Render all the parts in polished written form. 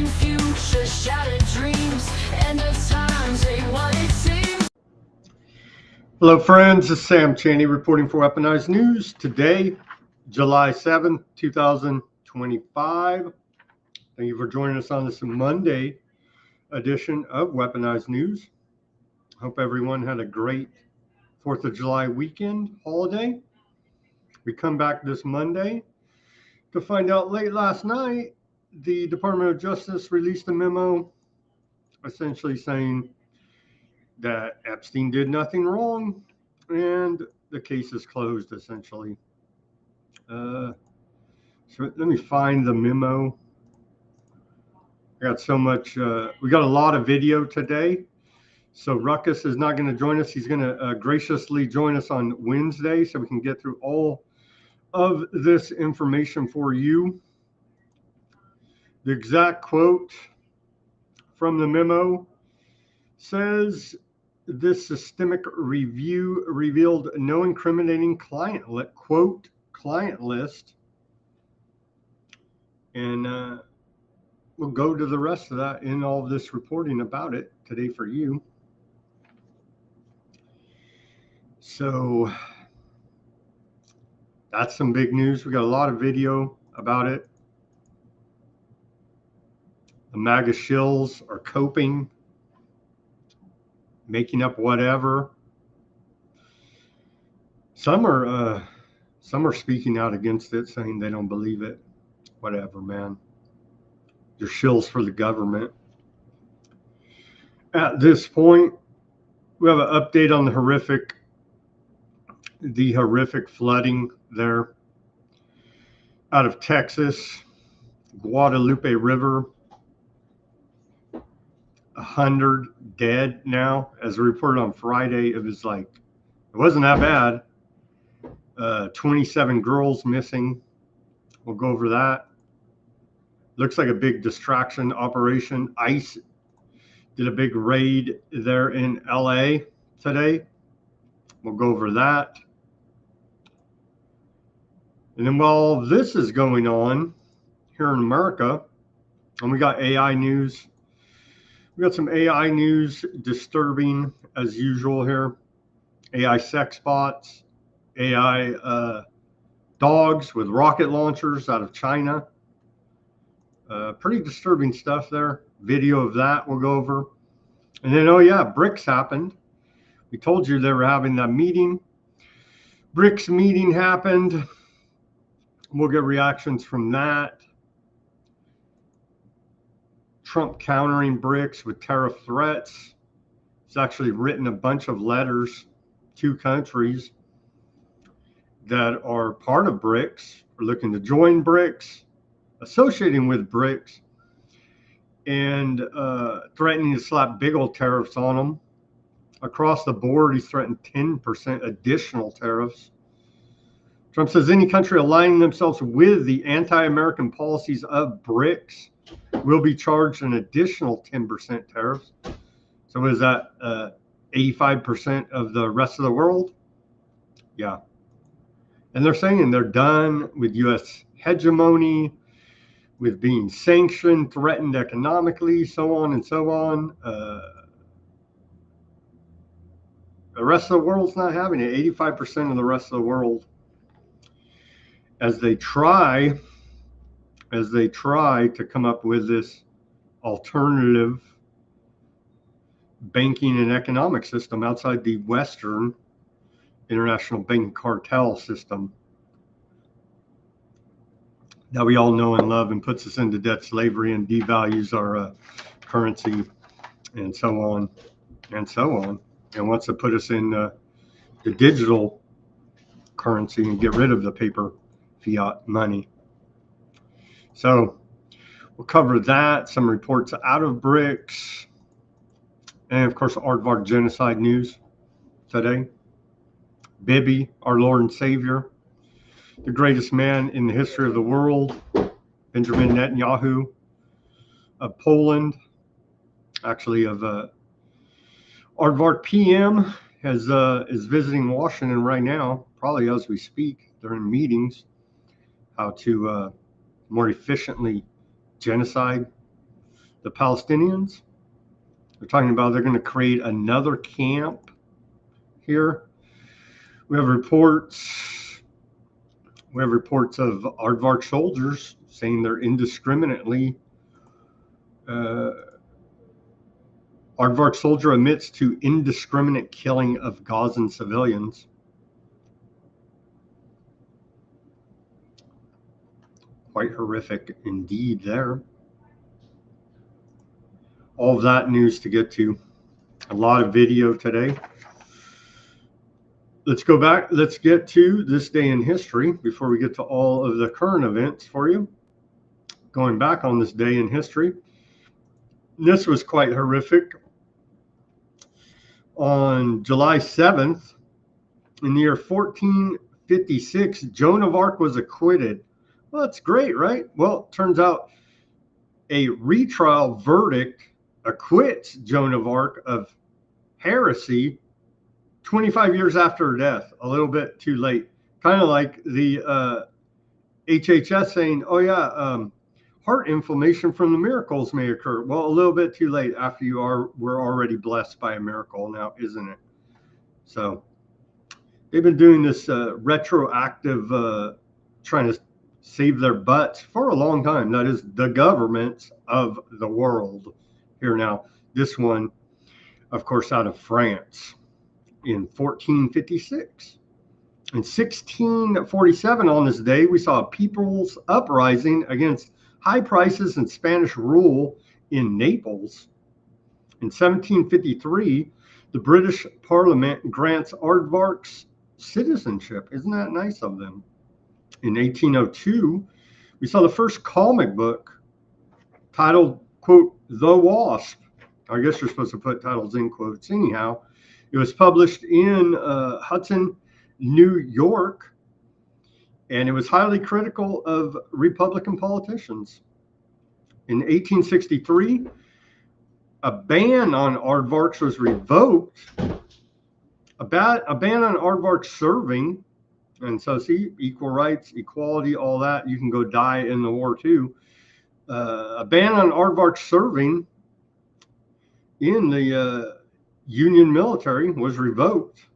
future, shattered dreams, end of times ain't what it seems. Hello friends, this is Sam Chaney reporting for Weaponized News. Today, July 7th, 2025. Thank you for joining us on this Monday edition of Weaponized News. Hope everyone had a great 4th of July weekend holiday. We come back this Monday to find out late last night, the Department of Justice released a memo essentially saying that Epstein did nothing wrong and the case is closed essentially. So let me find the memo. I got so much, we got a lot of video today. So Ruckus is not going to join us. He's going to graciously join us on Wednesday so we can get through all of this information for you. The exact quote from the memo says, this systemic review revealed no incriminating client list. And we'll go to the rest of that in all of this reporting about it today for you. So that's some big news. We got a lot of video about it. The MAGA shills are coping, making up whatever. Some are speaking out against it, saying they don't believe it. Whatever, man. They're shills for the government. At this point, we have an update on the horrific flooding there out of Texas, Guadalupe River. 100 dead now. As reported on Friday, it wasn't that bad. 27 girls missing. We'll go over that. Looks like a big distraction operation. ICE did a big raid there in LA today. We'll go over that. And then while this is going on here in America, and we got AI news. We got some AI news, disturbing as usual here. AI sex bots, AI dogs with rocket launchers out of China. Pretty disturbing stuff there. Video of that we'll go over. And then, oh yeah, BRICS happened. We told you they were having that meeting. BRICS meeting happened. We'll get reactions from that. Trump countering BRICS with tariff threats. He's actually written a bunch of letters to countries that are part of BRICS, or looking to join BRICS, associating with BRICS, and threatening to slap big old tariffs on them. Across the board, he's threatened 10% additional tariffs. Trump says any country aligning themselves with the anti-American policies of BRICS will be charged an additional 10% tariffs. So is that 85% of the rest of the world? Yeah. And they're saying they're done with U.S. hegemony, with being sanctioned, threatened economically, so on and so on. The rest of the world's not having it. 85% of the rest of the world, as they try to come up with this alternative banking and economic system outside the Western international banking cartel system that we all know and love, and puts us into debt slavery and devalues our currency and so on and so on, and wants to put us in the digital currency and get rid of the paper fiat money. So we'll cover that, some reports out of BRICS, and of course aardvark genocide news today. Bibi, our Lord and Savior, the greatest man in the history of the world, Benjamin Netanyahu of Poland, actually of Aardvark PM, is visiting Washington right now, probably as we speak. They're in meetings, how to more efficiently genocide the Palestinians. They're talking about they're going to create another camp here. We have reports of aardvark soldiers saying they're indiscriminately. Aardvark soldier admits to indiscriminate killing of Gazan civilians. Quite horrific indeed there. All of that news to get to. A lot of video today. Let's go back. Let's get to this day in history before we get to all of the current events for you. Going back on this day in history. This was quite horrific. On July 7th, in the year 1456, Joan of Arc was acquitted. Well, that's great, right? Well, it turns out a retrial verdict acquits Joan of Arc of heresy 25 years after her death. A little bit too late. Kind of like the HHS saying, oh yeah, heart inflammation from the miracles may occur. Well, a little bit too late after we're already blessed by a miracle now, isn't it? So they've been doing this retroactive, trying to save their butts for a long time. That is the governments of the world here now. This one, of course, out of France in 1456. In 1647, on this day, we saw a people's uprising against high prices and Spanish rule in Naples. In 1753, the British Parliament grants aardvarks citizenship. Isn't that nice of them? In 1802, we saw the first comic book titled, quote, The Wasp. I guess you're supposed to put titles in quotes. Anyhow, it was published in Hudson, New York, and it was highly critical of Republican politicians. In 1863, a ban on aardvarks was revoked. A ban on aardvark serving, and so see, equal rights, equality, all that. You can go die in the war too. A ban on aardvark serving in the Union military was revoked.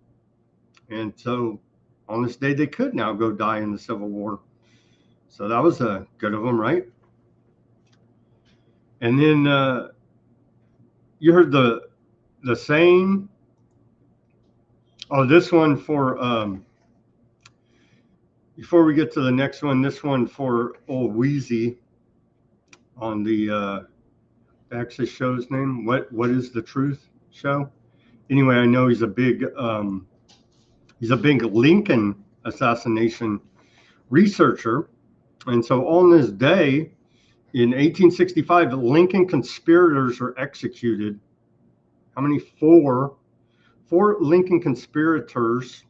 And so on this day, they could now go die in the Civil War. So that was good of them, right? And then you heard the saying. Oh, this one for, before we get to the next one, this one for old Weezy on the, actually show's name. What is the truth show? Anyway, I know he's a big Lincoln assassination researcher. And so on this day in 1865, the Lincoln conspirators were executed. How many? Four Lincoln conspirators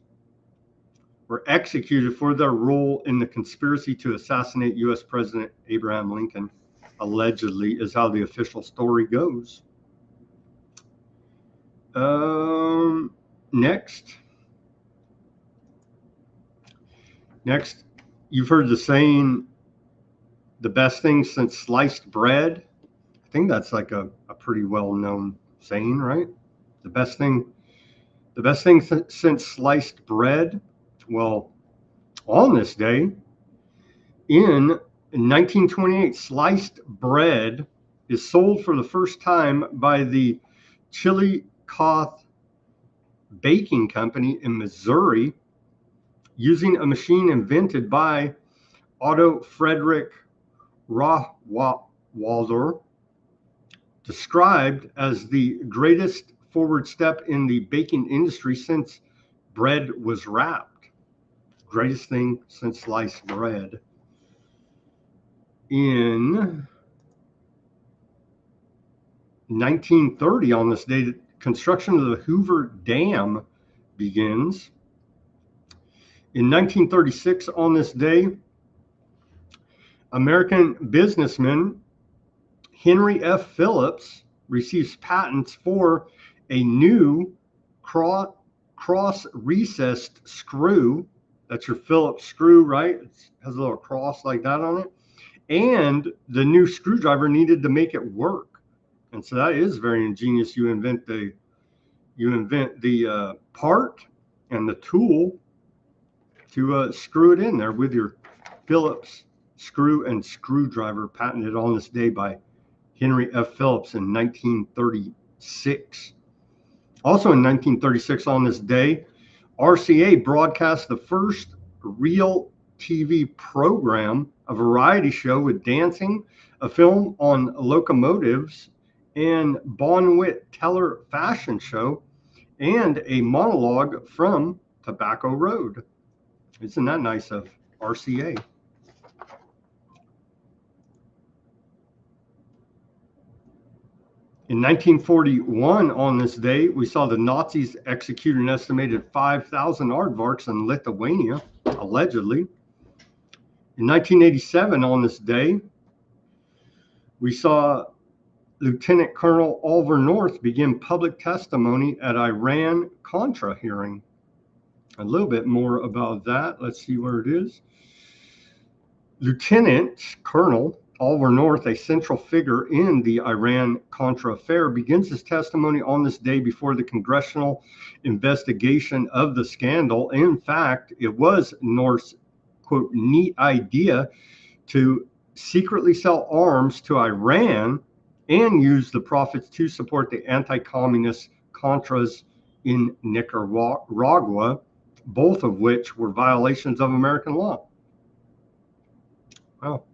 were executed for their role in the conspiracy to assassinate U.S. President Abraham Lincoln, allegedly, is how the official story goes. Next, you've heard the saying, the best thing since sliced bread. I think that's like a pretty well-known saying, right? The best thing since sliced bread. Well, on this day, in 1928, sliced bread is sold for the first time by the Chillicothe Baking Company in Missouri, using a machine invented by Otto Frederick Rohwalder, described as the greatest forward step in the baking industry since bread was wrapped. Greatest thing since sliced bread. In 1930, on this day, construction of the Hoover Dam begins. In 1936, on this day, American businessman Henry F. Phillips receives patents for a new cross-recessed screw. That's your Phillips screw, right? It has a little cross like that on it. And the new screwdriver needed to make it work. And so that is very ingenious. You invent the part and the tool to screw it in there with your Phillips screw and screwdriver, patented on this day by Henry F. Phillips in 1936. Also in 1936, on this day, RCA broadcast the first real TV program, a variety show with dancing, a film on locomotives, and Bonwit Teller fashion show, and a monologue from Tobacco Road. Isn't that nice of RCA? In 1941, on this day, we saw the Nazis execute an estimated 5,000 aardvarks in Lithuania, allegedly. In 1987, on this day, we saw Lieutenant Colonel Oliver North begin public testimony at Iran-Contra hearing. A little bit more about that. Let's see where it is. Lieutenant Colonel Oliver North, a central figure in the Iran-Contra affair, begins his testimony on this day before the congressional investigation of the scandal. In fact, it was North's, quote, neat idea to secretly sell arms to Iran and use the profits to support the anti-communist Contras in Nicaragua, both of which were violations of American law. Well,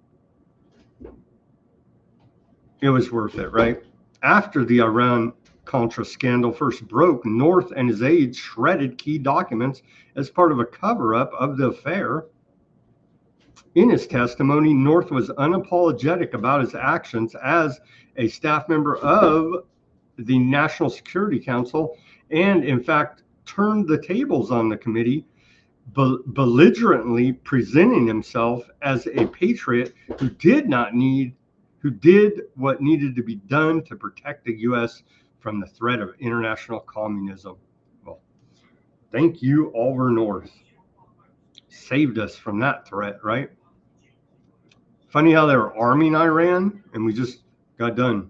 it was worth it, right? After the Iran-Contra scandal first broke, North and his aides shredded key documents as part of a cover-up of the affair. In his testimony, North was unapologetic about his actions as a staff member of the National Security Council, and in fact turned the tables on the committee, belligerently presenting himself as a patriot who did what needed to be done to protect the U.S. from the threat of international communism. Well, thank you, Oliver North. Saved us from that threat, right? Funny how they were arming Iran and we just got done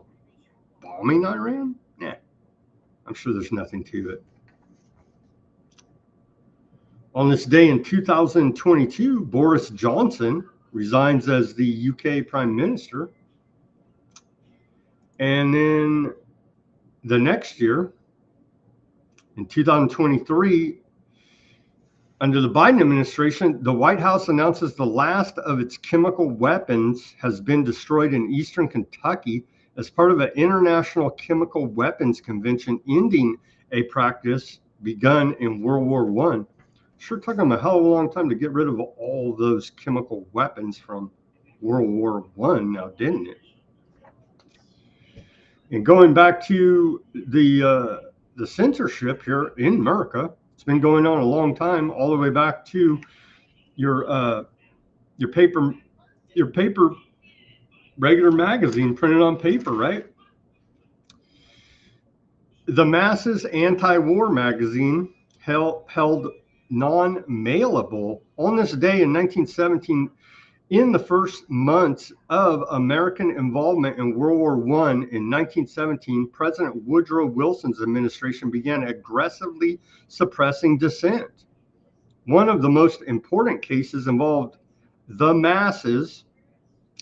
bombing Iran? Yeah, I'm sure there's nothing to it. On this day in 2022, Boris Johnson resigns as the UK Prime Minister. And then the next year, in 2023, under the Biden administration, the White House announces the last of its chemical weapons has been destroyed in eastern Kentucky as part of an international chemical weapons convention, ending a practice begun in World War I. Sure took them a hell of a long time to get rid of all those chemical weapons from World War I now, didn't it? And going back to the censorship here in America, it's been going on a long time, all the way back to your paper regular magazine printed on paper, right? The Masses Anti-War magazine held non-mailable on this day in 1917. In the first months of American involvement in World War I in 1917, President Woodrow Wilson's administration began aggressively suppressing dissent. One of the most important cases involved The Masses,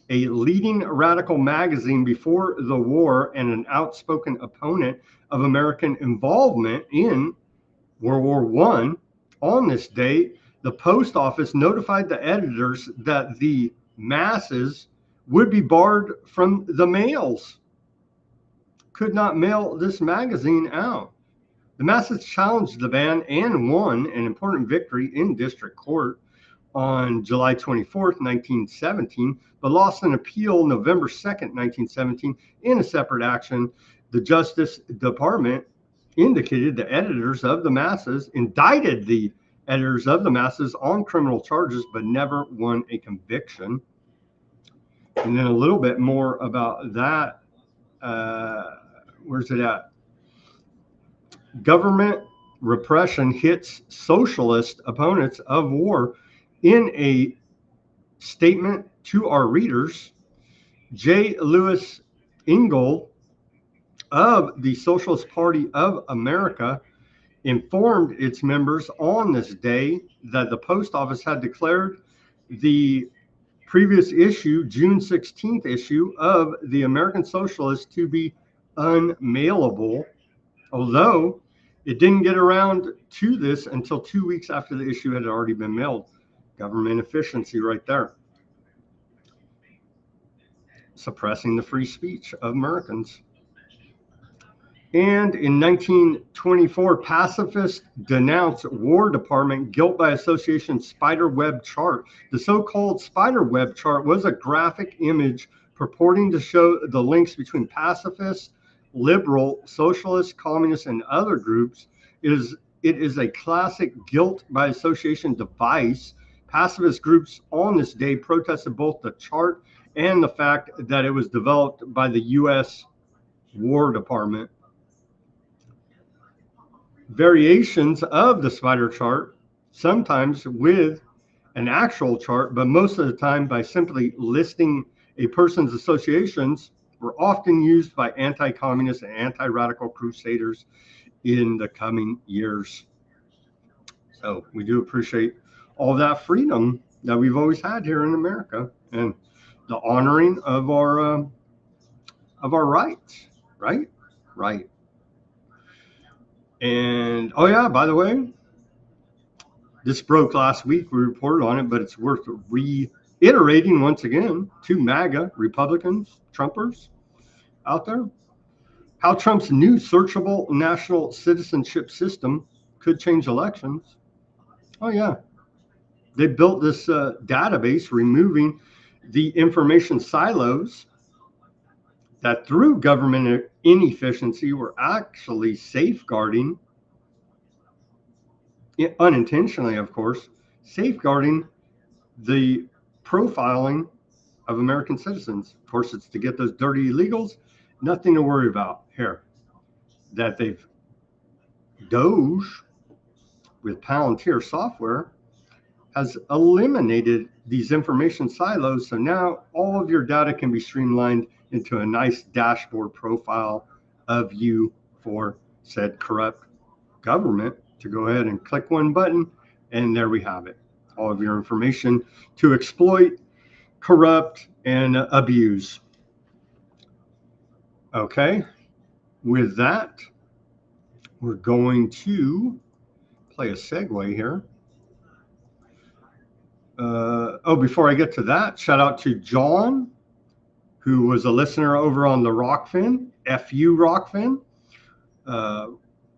a leading radical magazine before the war and an outspoken opponent of American involvement in World War I. On this day, the post office notified the editors that the Masses would be barred from the mails, could not mail this magazine out. The Masses challenged the ban and won an important victory in district court on July 24th, 1917, but lost an appeal November 2nd, 1917. In a separate action, the Justice Department indicated the editors of the Masses indicted the editors of the Masses on criminal charges, but never won a conviction. And then a little bit more about that. Where's it at? Government repression hits socialist opponents of war. In a statement to our readers, J. Lewis Ingold, of the Socialist Party of America informed its members on this day that the post office had declared the previous issue, June 16th issue of the American Socialist, to be unmailable, although it didn't get around to this until 2 weeks after the issue had already been mailed. Government efficiency right there. Suppressing the free speech of Americans. And in 1924, pacifists denounced War Department guilt by association spiderweb chart. The so-called spiderweb chart was a graphic image purporting to show the links between pacifists, liberal, socialist, communist, and other groups. It is a classic guilt by association device. Pacifist groups on this day protested both the chart and the fact that it was developed by the U.S. War Department. Variations of the spider chart, sometimes with an actual chart, but most of the time by simply listing a person's associations, were often used by anti-communist and anti-radical crusaders in the coming years. So we do appreciate all that freedom that we've always had here in America and the honoring of our rights, right? Right. And oh yeah, by the way, this broke last week. We reported on it, but it's worth reiterating once again to MAGA Republicans, Trumpers out there, how Trump's new searchable national citizenship system could change elections. Oh yeah, they built this database removing the information silos that through government inefficiency were actually safeguarding, unintentionally of course, safeguarding the profiling of American citizens. Of course, it's to get those dirty illegals, nothing to worry about here. That they've DOJ with Palantir software has eliminated these information silos. So now all of your data can be streamlined into a nice dashboard profile of you for said corrupt government to go ahead and click one button, and there we have it. All of your information to exploit, corrupt, and abuse. Okay, with that, we're going to play a segue here. Before I get to that, shout out to John, who was a listener over on the Rockfin, FU Rockfin.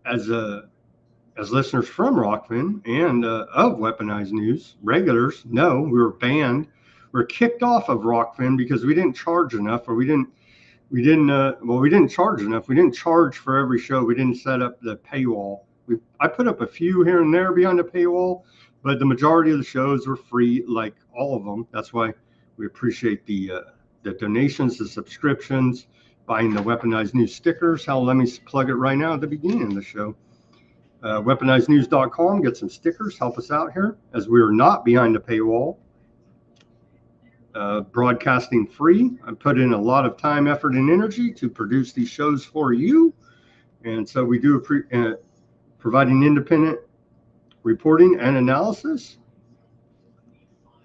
As listeners from Rockfin and of Weaponized News, regulars know we were banned. We were kicked off of Rockfin because we didn't charge enough, or we didn't charge enough. We didn't charge for every show. We didn't set up the paywall. I put up a few here and there behind the paywall, but the majority of the shows were free, like all of them. That's why we appreciate the donations, the subscriptions, buying the Weaponized News stickers. Hell, let me plug it right now at the beginning of the show. Weaponizednews.com, get some stickers, help us out here, as we are not behind the paywall. Broadcasting free. I put in a lot of time, effort, and energy to produce these shows for you. And so we do providing independent reporting and analysis.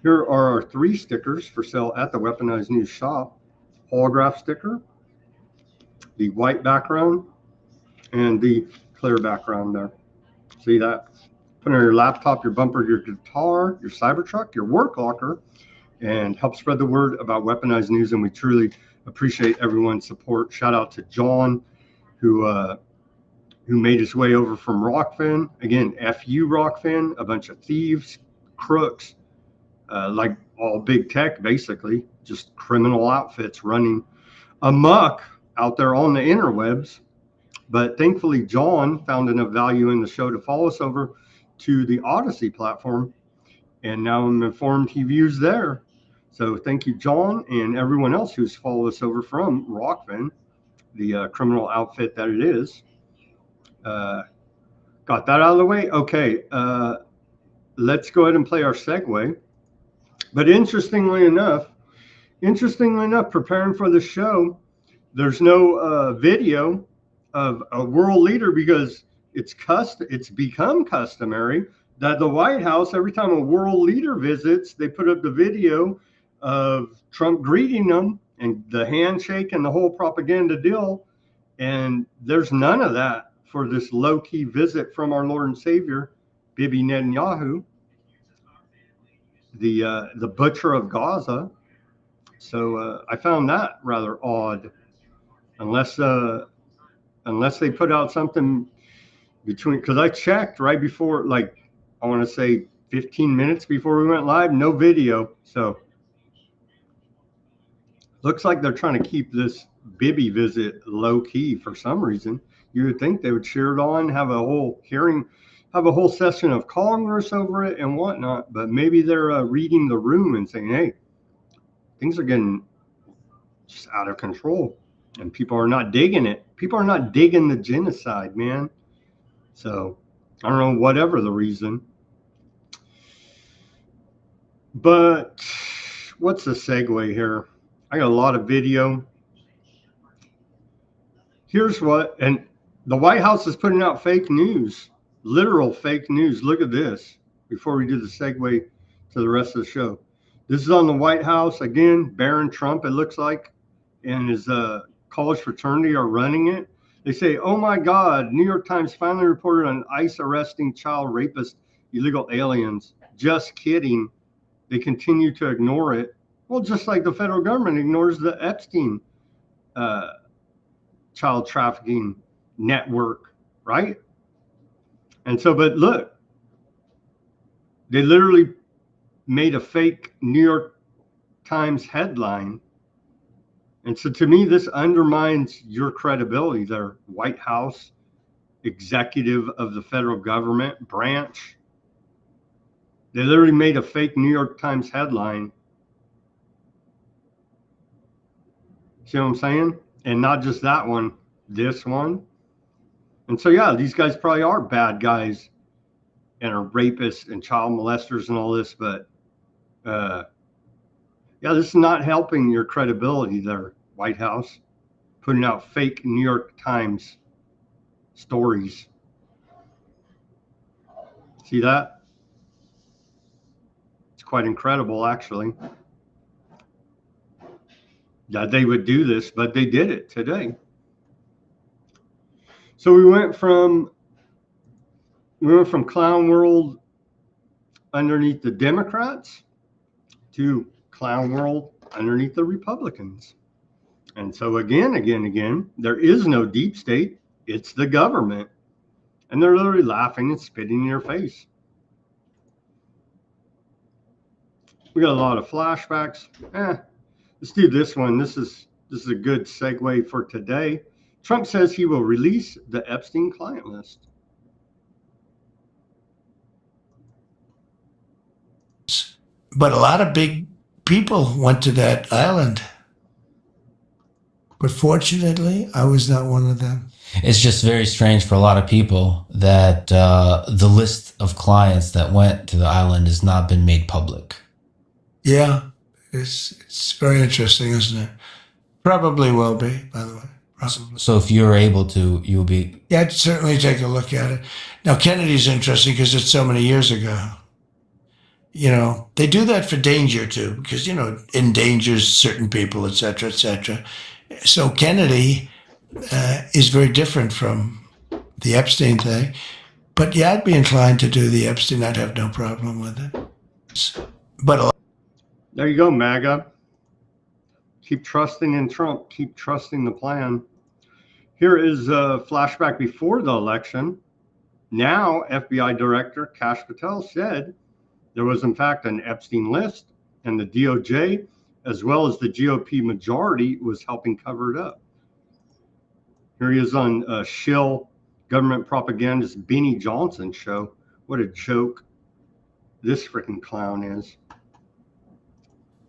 Here are our 3 stickers for sale at the Weaponized News shop. Holograph sticker, the white background, and the clear background there. See that? Put it on your laptop, your bumper, your guitar, your Cybertruck, your work locker, and help spread the word about Weaponized News. And we truly appreciate everyone's support. Shout out to John, who made his way over from Rockfin. Again, FU Rockfin, a bunch of thieves, crooks, like all big tech, basically, just criminal outfits running amok out there on the interwebs. But thankfully, John found enough value in the show to follow us over to the Odysee platform. And now I'm informed he views there. So thank you, John, and everyone else who's followed us over from Rockfin, the criminal outfit that it is. Got that out of the way. Okay, let's go ahead and play our segue. But interestingly enough, preparing for the show, there's no video of a world leader, because it's become customary that the White House, every time a world leader visits, they put up the video of Trump greeting them and the handshake and the whole propaganda deal. And there's none of that for this low-key visit from our Lord and Savior, Bibi Netanyahu, the butcher of Gaza. So I found that rather odd, unless they put out something between, because I checked right before, like, I want to say 15 minutes before we went live, no video. So looks like they're trying to keep this Bibi visit low key for some reason. You would think they would cheer it on, have a whole hearing, have a whole session of Congress over it and whatnot. But maybe they're reading the room and saying, hey, things are getting just out of control and people are not digging it. People are not digging the genocide, man. So I don't know, whatever the reason. But what's the segue here? I got a lot of video. Here's what, and the White House is putting out fake news, literal fake news. Look at this before we do the segue to the rest of the show. This is on the White House. Again, Barron Trump, it looks like, and his college fraternity are running it. They say, oh my God, New York Times finally reported on ICE arresting child rapist illegal aliens. Just kidding. They continue to ignore it. Well, just like the federal government ignores the Epstein child trafficking network, right? And so, but look, they literally made a fake New York Times headline. And so to me, this undermines your credibility there, White House, executive of the federal government branch. They literally made a fake New York Times headline. See what I'm saying? And not just that one, this one. And so, yeah, these guys probably are bad guys and are rapists and child molesters and all this. But, yeah, this is not helping your credibility there, White House, putting out fake New York Times stories. See that? It's quite incredible, actually, that they would do this, but they did it today. So we went from clown world underneath the Democrats to clown world underneath the Republicans. And so again, there is no deep state. It's the government. And they're literally laughing and spitting in your face. We got a lot of flashbacks. Let's do this one. This is a good segue for today. Trump says he will release the Epstein client list. But a lot of big people went to that island. But fortunately, I was not one of them. It's just very strange for a lot of people that the list of clients that went to the island has not been made public. Yeah, it's very interesting, isn't it? Probably will be, by the way. Probably. So if you're able to, you'll be... Yeah, I'd certainly take a look at it. Now, Kennedy's interesting because it's so many years ago. You know, they do that for danger, too, because, you know, endangers certain people, et cetera, et cetera. So Kennedy is very different from the Epstein thing. But yeah, I'd be inclined to do the Epstein. I'd have no problem with it. But there you go, MAGA. Keep trusting in Trump. Keep trusting the plan. Here is a flashback before the election. Now, FBI Director Kash Patel said there was, in fact, an Epstein list, and the DOJ, as well as the GOP majority, was helping cover it up. Here he is on shill government propagandist Beanie Johnson's show. What a joke this freaking clown is.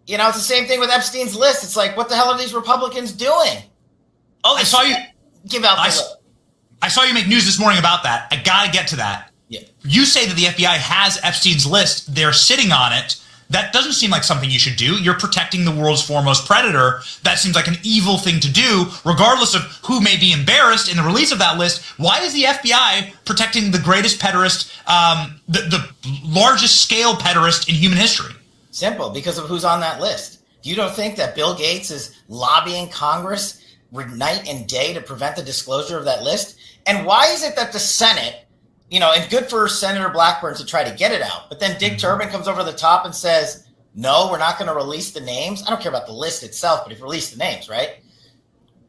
You know, it's the same thing with Epstein's list. It's like, what the hell are these Republicans doing? Oh, I saw you give out. I saw you make news this morning about that. I gotta get to that. Yeah. You say that the FBI has Epstein's list. They're sitting on it. That doesn't seem like something you should do. You're protecting the world's foremost predator. That seems like an evil thing to do, regardless of who may be embarrassed in the release of that list. Why is the FBI protecting the greatest pederast, the largest scale pederast in human history? Simple, because of who's on that list. You don't think that Bill Gates is lobbying Congress night and day to prevent the disclosure of that list? And why is it that the Senate, and good for Senator Blackburn to try to get it out, but then Dick Durbin comes over the top and says, no, we're not going to release the names. I don't care about the list itself, but if you release the names, right?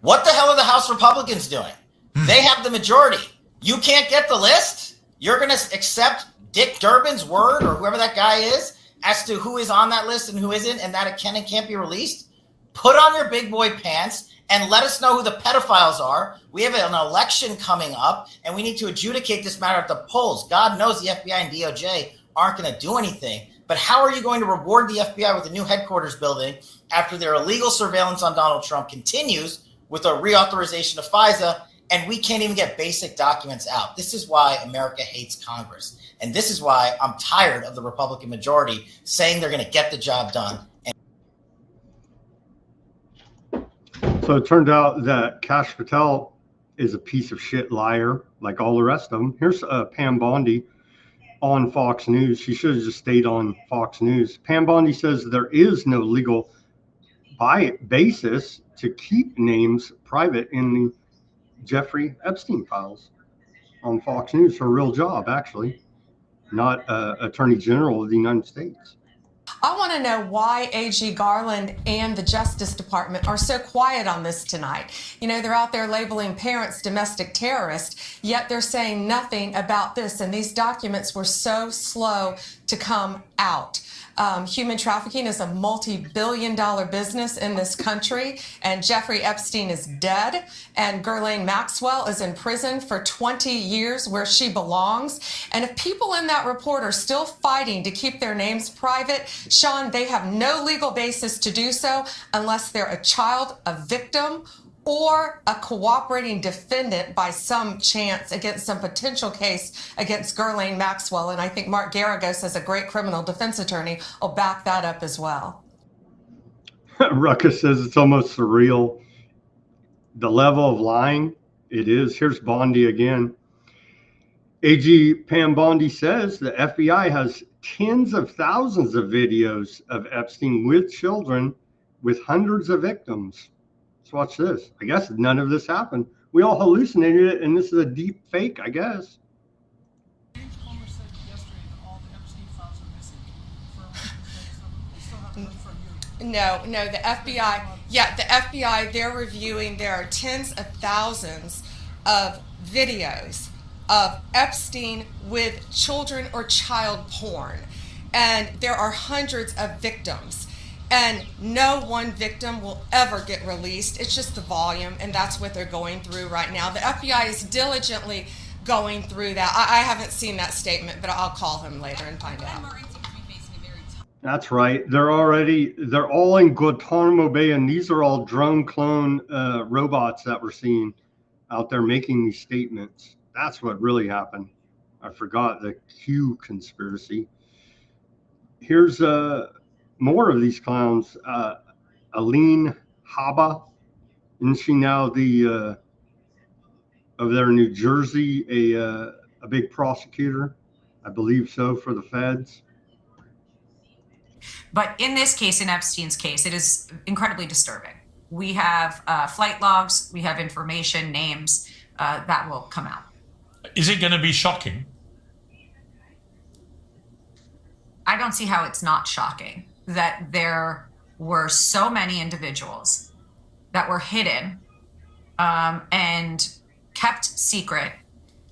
What the hell are the House Republicans doing? They have the majority. You can't get the list? You're going to accept Dick Durbin's word, or whoever that guy is, as to who is on that list and who isn't, and that it can and can't be released? Put on your big boy pants and let us know who the pedophiles are. We have an election coming up, and we need to adjudicate this matter at the polls. God knows the FBI and DOJ aren't going to do anything. But how are you going to reward the FBI with a new headquarters building after their illegal surveillance on Donald Trump continues with a reauthorization of FISA, and we can't even get basic documents out? This is why America hates Congress. And this is why I'm tired of the Republican majority saying they're going to get the job done. So it turned out that Kash Patel is a piece of shit liar, like all the rest of them. Here's Pam Bondi on Fox News. She should have just stayed on Fox News. Pam Bondi says there is no legal basis to keep names private in the Jeffrey Epstein files on Fox News. Her real job, actually, not Attorney General of the United States. I want to know why AG Garland and the Justice Department are so quiet on this tonight. They're out there labeling parents domestic terrorists, yet they're saying nothing about this. And these documents were so slow to come out. Human trafficking is a multi-billion-dollar business in this country, and Jeffrey Epstein is dead, and Ghislaine Maxwell is in prison for 20 years where she belongs. And if people in that report are still fighting to keep their names private, Sean, they have no legal basis to do so unless they're a child, a victim, or a cooperating defendant by some chance against some potential case against Ghislaine Maxwell. And I think Mark Garagos, as a great criminal defense attorney, will back that up as well. Ruckus says it's almost surreal. The level of lying it is. Here's Bondi again. AG Pam Bondi says the FBI has tens of thousands of videos of Epstein with children with hundreds of victims. Let's watch this. I guess none of this happened. We all hallucinated it, and this is a deep fake, I guess. James Comer said yesterday that all the Epstein files are missing. They still haven't heard from you. No, the FBI, the FBI, they're reviewing, there are tens of thousands of videos of Epstein with children or child porn. And there are hundreds of victims. And no one victim will ever get released. It's just the volume, and that's what they're going through right now. The FBI is diligently going through that. I haven't seen that statement, but I'll call him later and find out. That's right. They're all in Guantanamo Bay, and these are all drone clone robots that we're seeing out there making these statements. That's what really happened. I forgot the Q conspiracy. Here's more of these clowns. Aline Haba, isn't she now the over there in New Jersey, a big prosecutor? I believe so, for the feds. But in this case, in Epstein's case, it is incredibly disturbing. We have flight logs, we have information, names that will come out. Is it going to be shocking? I don't see how it's not shocking that there were so many individuals that were hidden and kept secret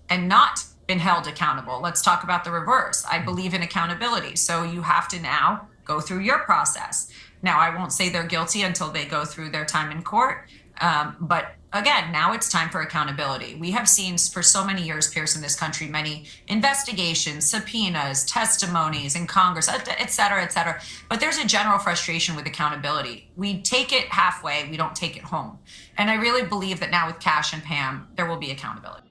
and not been held accountable. Let's talk about the reverse. I believe in accountability. So you have to now go through your process. Now, I won't say they're guilty until they go through their time in court. But again, now it's time for accountability. We have seen for so many years, Pierce, in this country, many investigations, subpoenas, testimonies in Congress, et cetera, et cetera. But there's a general frustration with accountability. We take it halfway, we don't take it home. And I really believe that now with Kash and Pam, there will be accountability.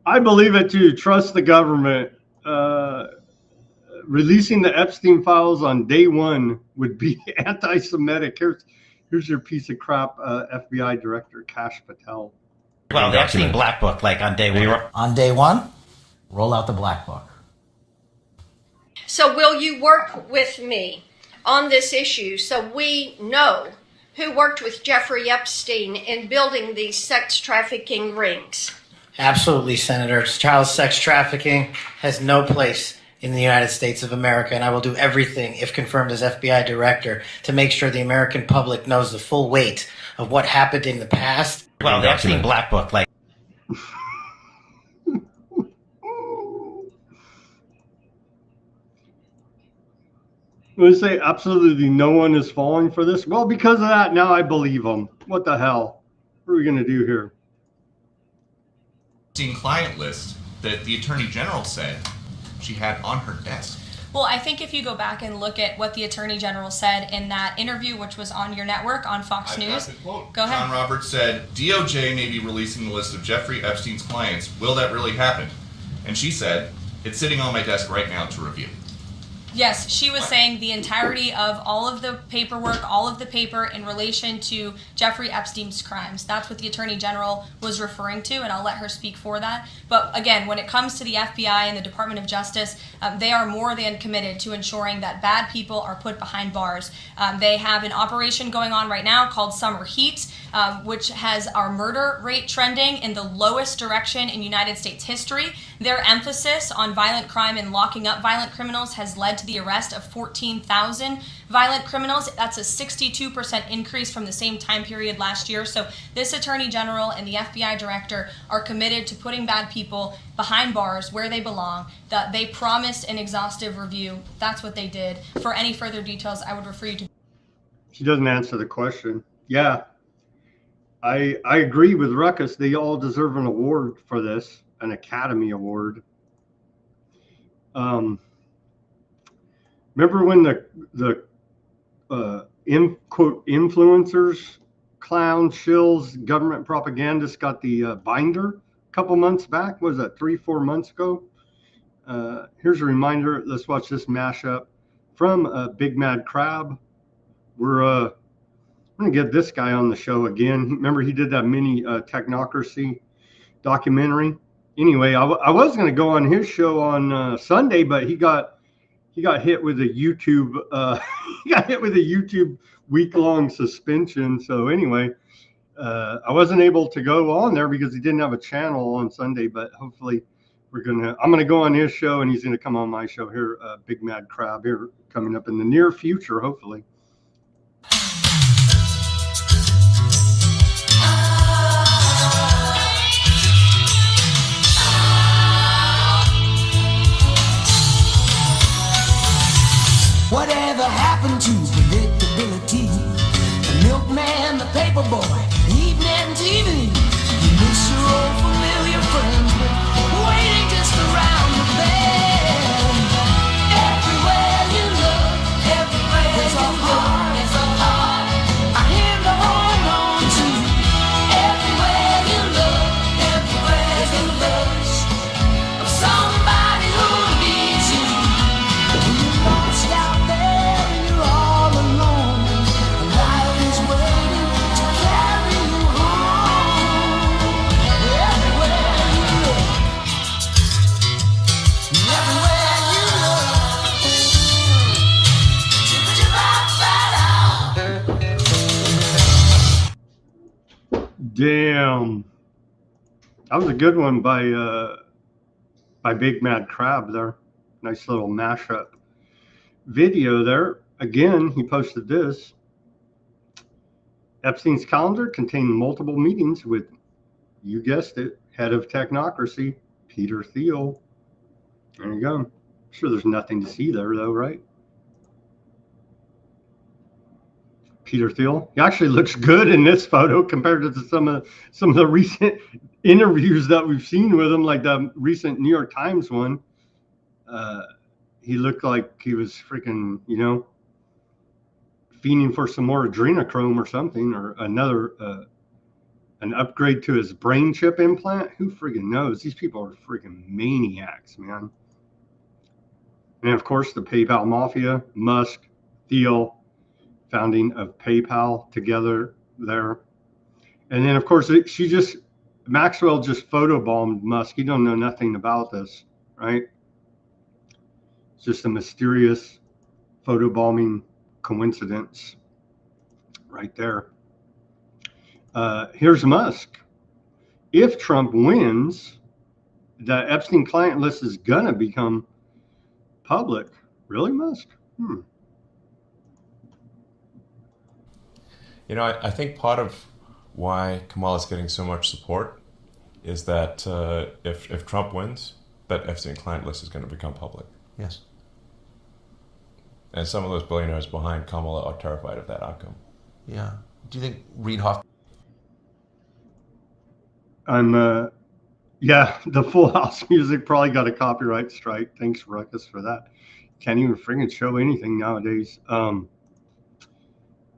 I believe it too. Trust the government. Releasing the Epstein files on day one would be anti-Semitic. Here's your piece of crap, FBI Director Kash Patel. Well, the Epstein Black Book, like on day one. On day one, roll out the Black Book. So will you work with me on this issue so we know who worked with Jeffrey Epstein in building these sex trafficking rings? Absolutely, Senator. Child sex trafficking has no place in the United States of America, and I will do everything, if confirmed as FBI Director, to make sure the American public knows the full weight of what happened in the past. Well, the Epstein Black Book, like. They say absolutely no one is falling for this. Well, because of that, now I believe them. What the hell? What are we going to do here? Client list that the Attorney General said she had on her desk. Well, I think if you go back and look at what the Attorney General said in that interview, which was on your network on Fox News. Go ahead. John Roberts said, DOJ may be releasing the list of Jeffrey Epstein's clients. Will that really happen? And she said, it's sitting on my desk right now to review. Yes, she was saying the entirety of all of the paperwork, all of the paper in relation to Jeffrey Epstein's crimes. That's what the Attorney General was referring to, and I'll let her speak for that. But again, when it comes to the FBI and the Department of Justice, they are more than committed to ensuring that bad people are put behind bars. They have an operation going on right now called Summer Heat, which has our murder rate trending in the lowest direction in United States history. Their emphasis on violent crime and locking up violent criminals has led to the arrest of 14,000 violent criminals. That's a 62% increase from the same time period last year. So this Attorney General and the FBI Director are committed to putting bad people behind bars where they belong. That they promised an exhaustive review. That's what they did. For any further details, I would refer you to. She doesn't answer the question. Yeah, I agree with Ruckus. They all deserve an award for this, an Academy Award. Remember when the quote influencers, clowns, shills, government propagandists got the binder a couple months back? Was that 3-4 months ago? Here's a reminder. Let's watch this mashup from Big Mad Crab. We're going to get this guy on the show again. Remember, he did that mini technocracy documentary. Anyway, I was going to go on his show on Sunday, but he got hit with a YouTube week-long suspension. So anyway, I wasn't able to go on there because he didn't have a channel on Sunday. But hopefully, I'm gonna go on his show, and he's gonna come on my show here, Big Mad Crab, here coming up in the near future, hopefully. Whatever happened to predictability? The milkman, the paper boy, evening TV. You miss your old familiar friends, but waiting just around the bend. Everywhere you look, there's a heart, a hand to hold on to. Everywhere you look, there's a lurch of somebody who needs you. When you're lost out there and you're all alone, life is waiting to carry you home. Everywhere you look, everywhere you look, Damn, that was a good one by Big Mad Crab there. Nice little mashup video there. Again, he posted this. Epstein's calendar contained multiple meetings with, you guessed it, head of technocracy, Peter Thiel. There you go. Sure, there's nothing to see there though, right? Peter Thiel. He actually looks good in this photo compared to some of the recent interviews that we've seen with him, like the recent New York Times one. He looked like he was freaking, fiending for some more adrenochrome or something, or another an upgrade to his brain chip implant. Who friggin' knows? These people are friggin' maniacs, man. And of course, the PayPal mafia, Musk, Thiel, founding of PayPal together there. And then, of course, Maxwell just photobombed Musk. He don't know nothing about this, right? It's just a mysterious photobombing coincidence right there. Here's Musk. If Trump wins, the Epstein client list is going to become public. Really, Musk? You know, I think part of why Kamala's getting so much support is that if Trump wins, that Epstein client list is going to become public. Yes. And some of those billionaires behind Kamala are terrified of that outcome. Yeah. Do you think Reid Hoffman? Yeah, the Full House music probably got a copyright strike. Thanks, Ruckus, for that. Can't even friggin' show anything nowadays.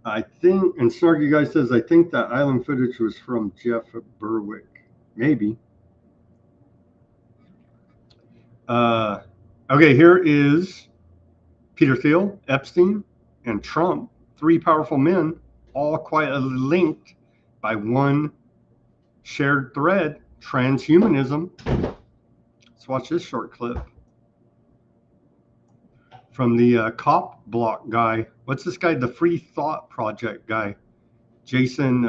I think, and Snarky Guy says, I think that island footage was from Jeff Berwick. Maybe. Okay, here is Peter Thiel, Epstein, and Trump, three powerful men, all quietly linked by one shared thread, transhumanism. Let's watch this short clip from the Cop Block guy. What's this guy? The Free Thought Project guy, Jason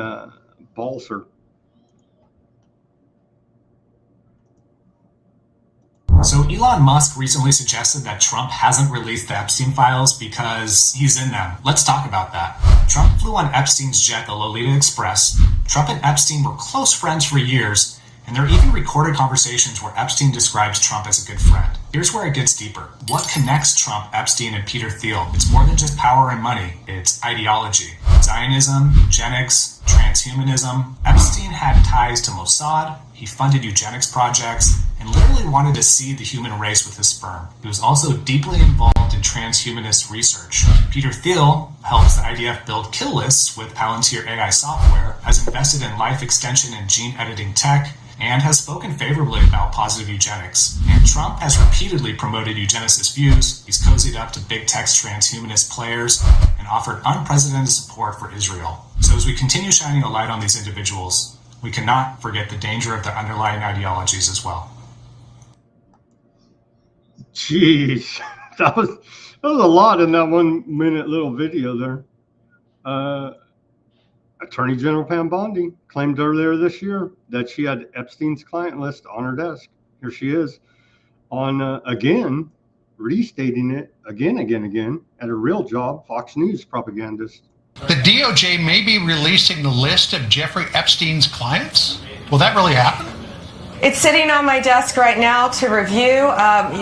Balser. So Elon Musk recently suggested that Trump hasn't released the Epstein files because he's in them. Let's talk about that. Trump flew on Epstein's jet, the Lolita Express. Trump and Epstein were close friends for years, and there are even recorded conversations where Epstein describes Trump as a good friend. Here's where it gets deeper. What connects Trump, Epstein, and Peter Thiel? It's more than just power and money. It's ideology. Zionism, eugenics, transhumanism. Epstein had ties to Mossad. He funded eugenics projects and literally wanted to seed the human race with his sperm. He was also deeply involved in transhumanist research. Peter Thiel helps the IDF build kill lists with Palantir AI software, has invested in life extension and gene editing tech, and has spoken favorably about positive eugenics. And Trump has repeatedly promoted eugenicist views. He's cozied up to big tech's transhumanist players and offered unprecedented support for Israel. So as we continue shining a light on these individuals, we cannot forget the danger of their underlying ideologies as well. Jeez, that was a lot in that 1 minute little video there. Attorney General Pam Bondi claimed earlier this year that she had Epstein's client list on her desk. Here she is on, again, restating it again at a real job, Fox News propagandist. The DOJ may be releasing the list of Jeffrey Epstein's clients? Will that really happen? It's sitting on my desk right now to review.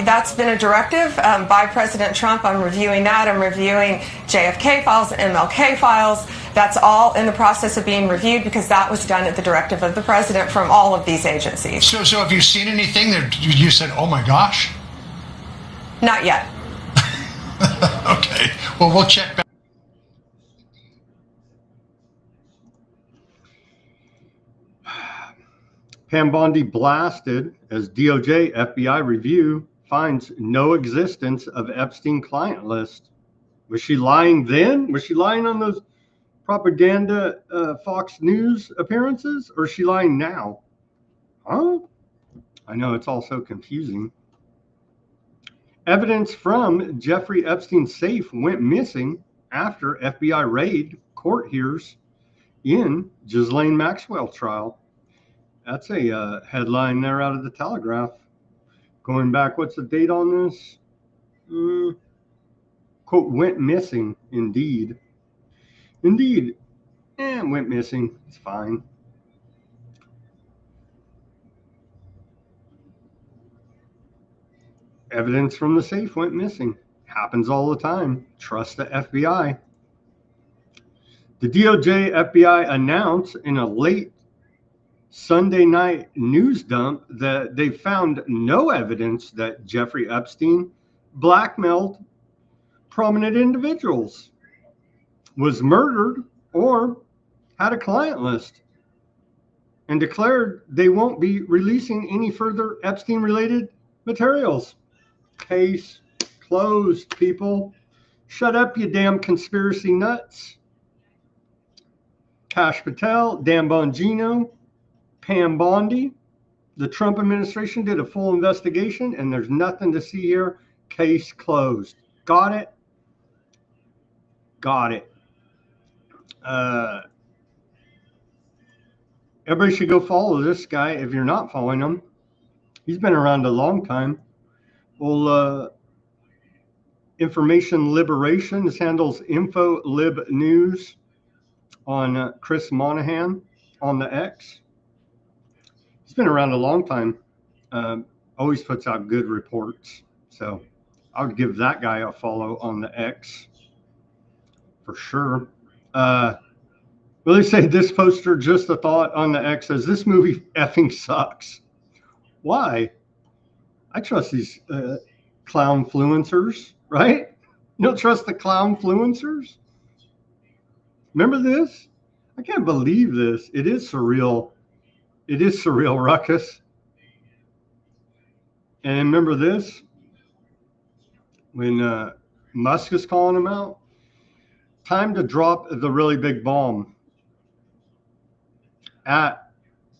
That's been a directive by President Trump. I'm reviewing that. I'm reviewing JFK files, MLK files. That's all in the process of being reviewed because that was done at the directive of the president from all of these agencies. So have you seen anything that you said, oh my gosh? Not yet. Okay. Well, we'll check back. Pam Bondi blasted as DOJ FBI review finds no existence of Epstein client list. Was she lying then? Was she lying on those propaganda Fox News appearances? Or is she lying now? Huh? I know, it's all so confusing. Evidence from Jeffrey Epstein's safe went missing after FBI raid court hears in Ghislaine Maxwell trial. That's a headline there out of the Telegraph. Going back, what's the date on this? Quote, went missing, indeed. Indeed. Went missing. It's fine. Evidence from the safe went missing. Happens all the time. Trust the FBI. The DOJ FBI announced in a late Sunday night news dump that they found no evidence that Jeffrey Epstein blackmailed prominent individuals, was murdered, or had a client list. and declared they won't be releasing any further Epstein-related materials. Case closed, people. Shut up, you damn conspiracy nuts. Kash Patel, Dan Bongino, Pam Bondi. The Trump administration did a full investigation, and there's nothing to see here. Case closed. Got it? Got it. Everybody should go follow this guy if you're not following him. He's been around a long time. Well, Information Liberation. This handles Info Lib News on Chris Monahan on the X. He's been around a long time. Always puts out good reports. So I would give that guy a follow on the X for sure. Well, they say this poster, just a thought on the X, says this movie effing sucks. Why? I trust these clownfluencers, right? You don't trust the clownfluencers? Remember this? I can't believe this. It is surreal. It is surreal, Ruckus. And remember this? When Musk is calling him out, time to drop the really big bomb at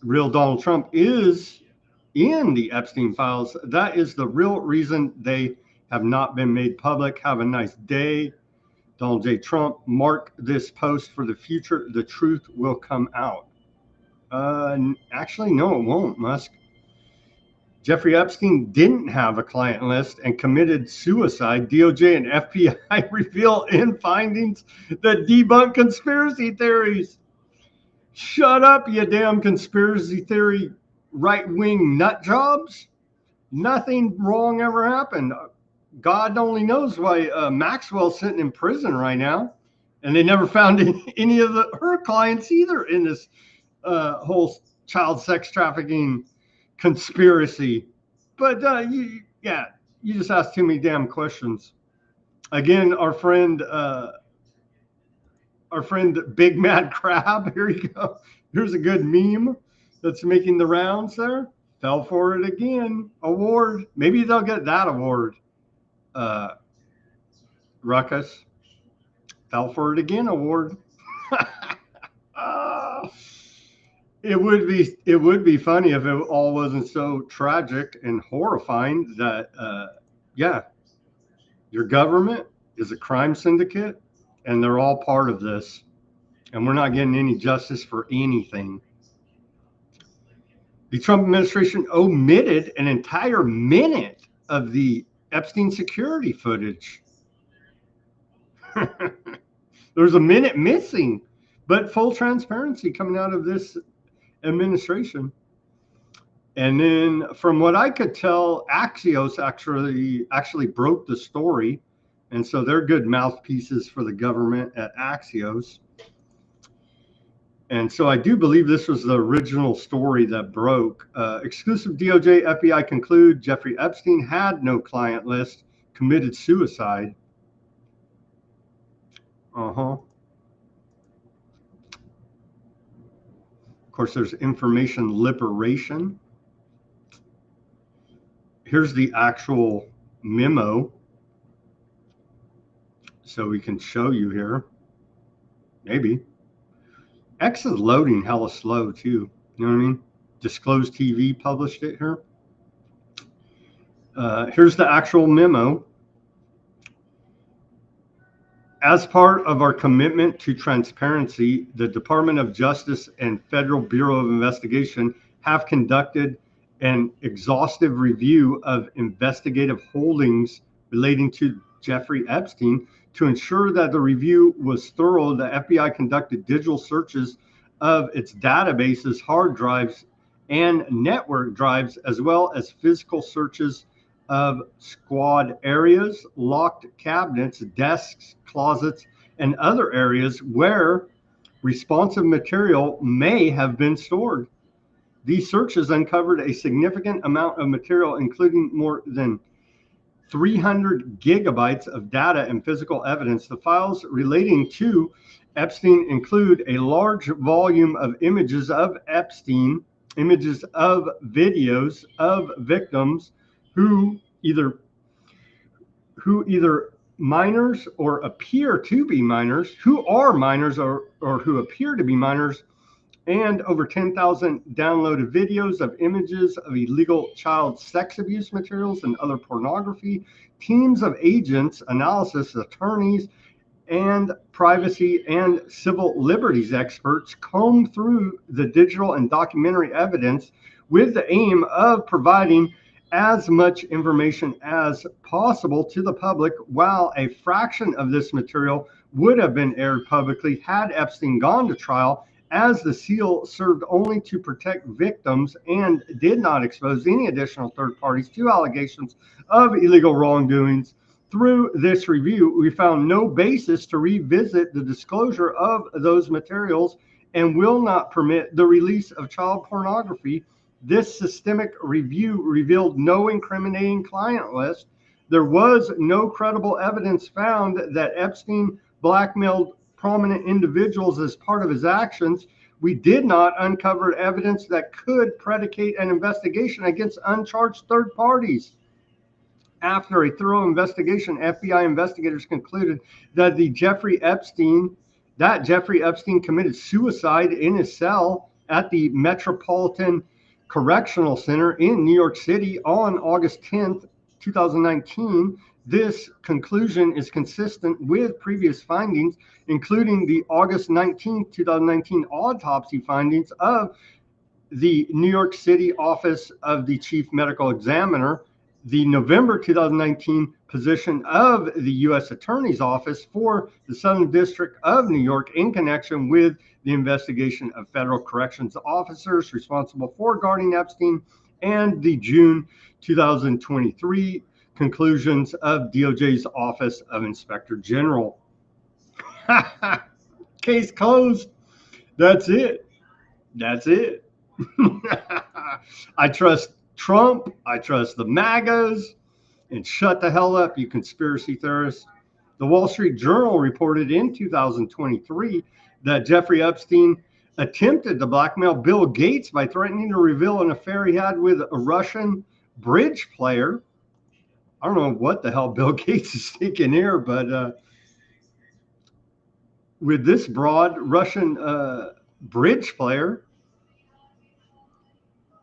real Donald Trump is in the Epstein files. That is the real reason they have not been made public. Have a nice day, Donald J. Trump. Mark this post for the future. The truth will come out. Actually, no, it won't, Musk. Jeffrey Epstein didn't have a client list and committed suicide. DOJ and FBI reveal in findings that debunk conspiracy theories. Shut up, you damn conspiracy theory right-wing nut jobs. Nothing wrong ever happened. God only knows why Maxwell's sitting in prison right now, and they never found any of her clients either in this whole child sex trafficking conspiracy. But you just asked too many damn questions. Again, our friend Big Mad Crab. Here you go. Here's a good meme that's making the rounds there. Fell for it again. Award. Maybe they'll get that award. Ruckus. Fell for it again award. It would be funny if it all wasn't so tragic and horrifying that your government is a crime syndicate and they're all part of this, and we're not getting any justice for anything. The Trump administration omitted an entire minute of the Epstein security footage. There's a minute missing, but full transparency coming out of this administration. And then from what I could tell, Axios actually broke the story. And so they're good mouthpieces for the government at Axios. And so I do believe this was the original story that broke. Exclusive DOJ FBI conclude Jeffrey Epstein had no client list, committed suicide. Of course, there's information liberation. Here's the actual memo. So we can show you here. Maybe. X is loading hella slow too. You know what I mean? Disclosed TV published it here. Here's the actual memo. As part of our commitment to transparency, the Department of Justice and Federal Bureau of Investigation have conducted an exhaustive review of investigative holdings relating to Jeffrey Epstein. To ensure that the review was thorough, the FBI conducted digital searches of its databases, hard drives, and network drives, as well as physical searches of squad areas, locked cabinets, desks, closets, and other areas where responsive material may have been stored. These searches uncovered a significant amount of material, including more than 300 gigabytes of data and physical evidence. The files relating to Epstein include a large volume of images of Epstein, images of videos of victims who either minors or appear to be minors, who are minors or who appear to be minors, and over 10,000 downloaded videos of images of illegal child sex abuse materials and other pornography. Teams of agents, analysis attorneys, and privacy and civil liberties experts comb through the digital and documentary evidence with the aim of providing as much information as possible to the public. While a fraction of this material would have been aired publicly had Epstein gone to trial, as the seal served only to protect victims and did not expose any additional third parties to allegations of illegal wrongdoings. Through this review, we found no basis to revisit the disclosure of those materials and will not permit the release of child pornography. This systemic review revealed no incriminating client list. There was no credible evidence found that Epstein blackmailed prominent individuals as part of his actions. We did not uncover evidence that could predicate an investigation against uncharged third parties. After a thorough investigation, FBI investigators concluded that Jeffrey Epstein committed suicide in his cell at the Metropolitan Correctional Center in New York City on August 10th, 2019. This conclusion is consistent with previous findings, including the August 19th, 2019 autopsy findings of the New York City Office of the Chief Medical Examiner, the November 2019 position of the U.S. Attorney's Office for the Southern District of New York in connection with the investigation of federal corrections officers responsible for guarding Epstein, and the June 2023 conclusions of DOJ's Office of Inspector General. Case closed. That's it. That's it. I trust Trump. I trust the MAGAs. And shut the hell up, you conspiracy theorists. The Wall Street Journal reported in 2023 that Jeffrey Epstein attempted to blackmail Bill Gates by threatening to reveal an affair he had with a Russian bridge player. I don't know what the hell Bill Gates is thinking here, but with this broad Russian bridge player,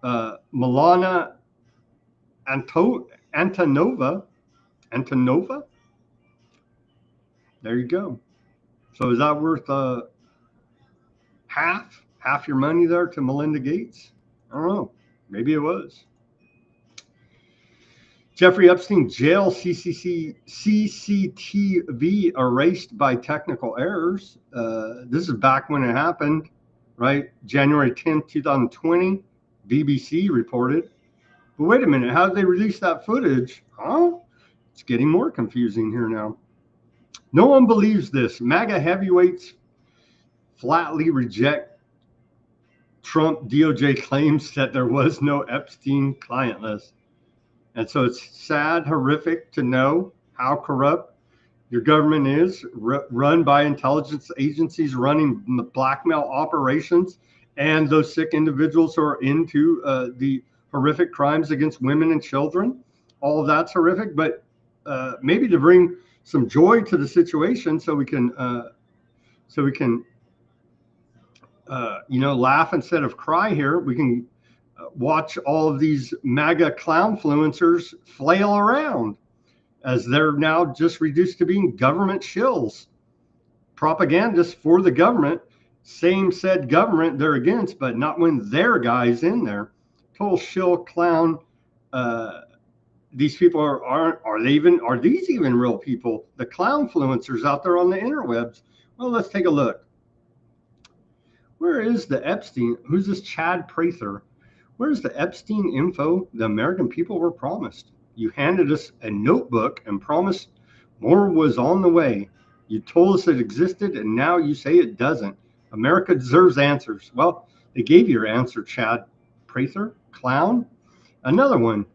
Milana Antonova. There you go. So is that worth half your money there to Melinda Gates? I don't know. Maybe it was. Jeffrey Epstein jail CCTV erased by technical errors. This is back when it happened, right? January 10th, 2020, BBC reported. But wait a minute, how did they release that footage? Huh? It's getting more confusing here now. No one believes this. MAGA heavyweights flatly reject Trump DOJ claims that there was no Epstein client list. And so it's sad, horrific to know how corrupt your government is, run by intelligence agencies running the blackmail operations, and those sick individuals who are into the horrific crimes against women and children. All of that's horrific, but maybe to bring some joy to the situation, so we can laugh instead of cry here. We can watch all of these MAGA clownfluencers flail around, as they're now just reduced to being government shills, propagandists for the government. Same said government they're against, but not when their guy's in there. Total shill clown. These people are these even real people? The clownfluencers out there on the interwebs. Well, let's take a look. Where is the Epstein? Who's this Chad Prather? Where's the Epstein info the American people were promised? You handed us a notebook and promised more was on the way. You told us it existed, and now you say it doesn't. America deserves answers. Well, they gave you your answer, Chad Prather, clown. Another one,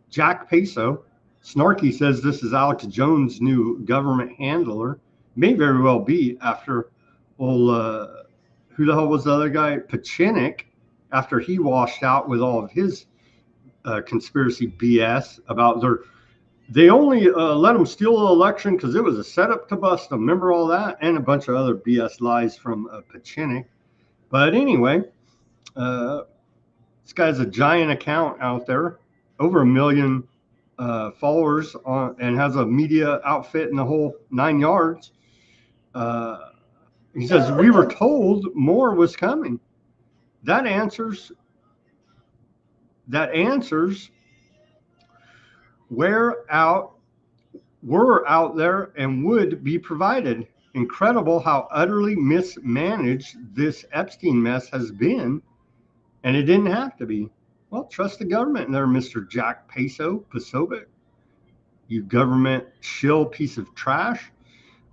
Jack Peso. Snarky says this is Alex Jones' new government handler. May very well be after Well, who the hell was the other guy? Pachinik, after he washed out with all of his conspiracy BS about they only let them steal the election because it was a setup to bust them. Remember all that? And a bunch of other BS lies from Pachinik. But anyway, this guy's a giant account out there, over 1 million followers and has a media outfit in the whole 9 yards. He says, we were told more was coming. That answers were out there and would be provided. Incredible how utterly mismanaged this Epstein mess has been, and it didn't have to be. Well, trust the government there, Mr. Jack Posobiec, you government shill piece of trash.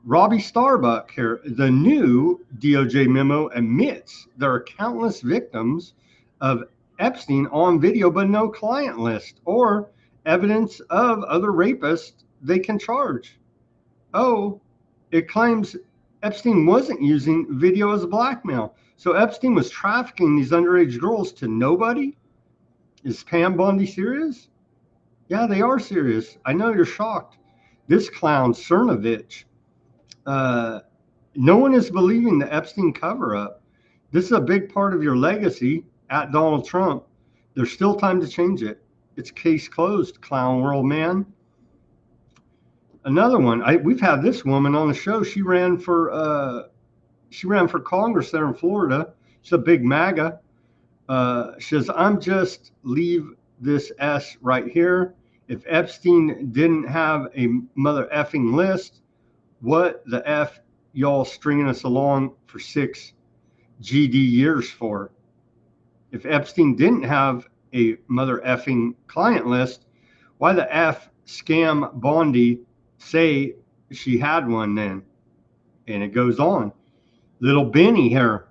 Robbie Starbuck here, the new DOJ memo admits there are countless victims of Epstein on video, but no client list or evidence of other rapists they can charge. Oh, it claims Epstein wasn't using video as blackmail. So Epstein was trafficking these underage girls to nobody? Is Pam Bondi serious? Yeah, they are serious. I know you're shocked. This clown, Cernovich, no one is believing the Epstein cover-up. This is a big part of your legacy at Donald Trump. There's still time to change it. It's case closed, clown world man. Another one. We've had this woman on the show. She ran for Congress there in Florida. She's a big MAGA. She says, I'm just leave this S right here. If Epstein didn't have a mother effing list, what the F y'all stringing us along for 6 GD years for? If Epstein didn't have a mother effing client list, why the F scam Bondi say she had one then? And it goes on. Little Benny here.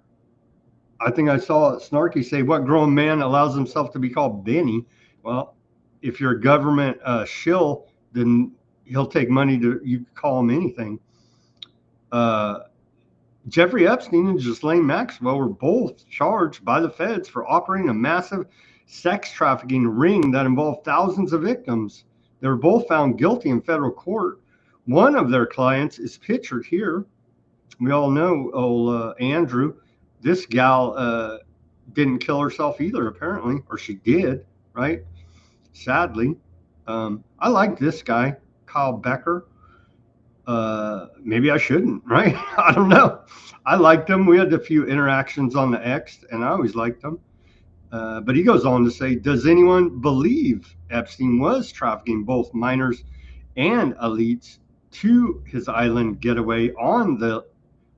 I think I saw Snarky say, what grown man allows himself to be called Benny? Well, if you're a government shill, then he'll take money you call him anything. Jeffrey Epstein and Ghislaine Maxwell were both charged by the feds for operating a massive sex trafficking ring that involved thousands of victims. They were both found guilty in federal court. One of their clients is pictured here. We all know old Andrew. This gal didn't kill herself either, apparently, or she did, right? Sadly. I like this guy, Kyle Becker. Maybe I shouldn't, right? I don't know. I liked him. We had a few interactions on the X, and I always liked him. But he goes on to say, does anyone believe Epstein was trafficking both minors and elites to his island getaway on the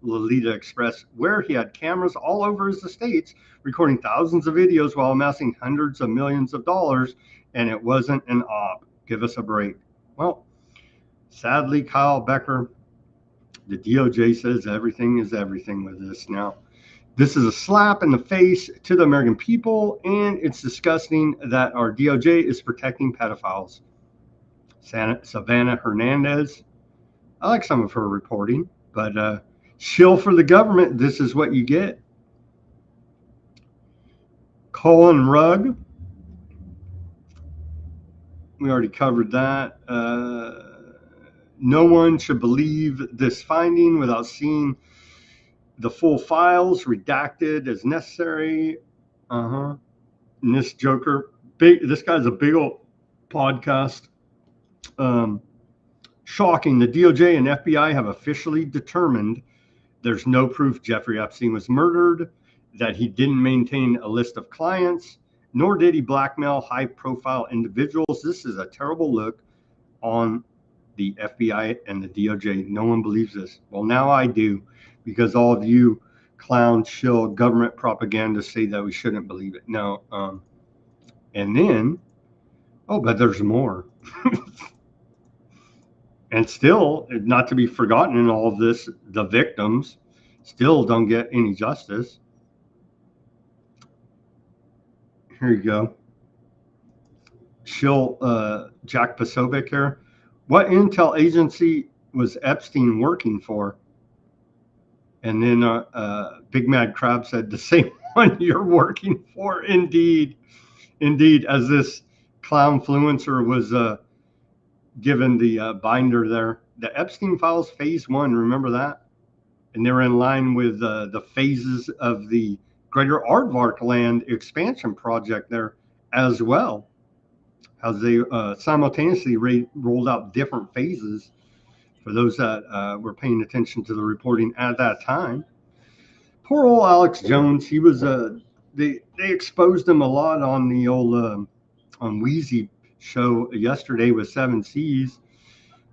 Lolita Express, where he had cameras all over his estates, recording thousands of videos while amassing hundreds of millions of dollars, and it wasn't an op? Give us a break. Well, sadly, Kyle Becker, the DOJ says everything is everything with this now. This is a slap in the face to the American people, and it's disgusting that our DOJ is protecting pedophiles. Savannah Hernandez, I like some of her reporting, but shill for the government, this is what you get. Colin Rugg, we already covered that. No one should believe this finding without seeing the full files, redacted as necessary. And this joker, this guy's a big old podcast. Shocking. The DOJ and FBI have officially determined there's no proof Jeffrey Epstein was murdered, that he didn't maintain a list of clients, nor did he blackmail high-profile individuals. This is a terrible look on the FBI and the DOJ. No one believes this. Well, now I do, because all of you clown shill government propaganda say that we shouldn't believe it. No. And then, but there's more. And still, not to be forgotten in all of this, the victims still don't get any justice. Here you go. Shill Jack Posobiec here. What intel agency was Epstein working for? And then Big Mad Crab said, the same one you're working for. Indeed. Indeed. As this clown influencer was given the binder there. The Epstein files phase 1, remember that? And they were in line with the phases of the Greater Aardvark land expansion project there as well, as they simultaneously rolled out different phases for those that were paying attention to the reporting at that time. Poor old Alex Jones, he was, they exposed him a lot on the old, on Weezy show yesterday with 7 C's,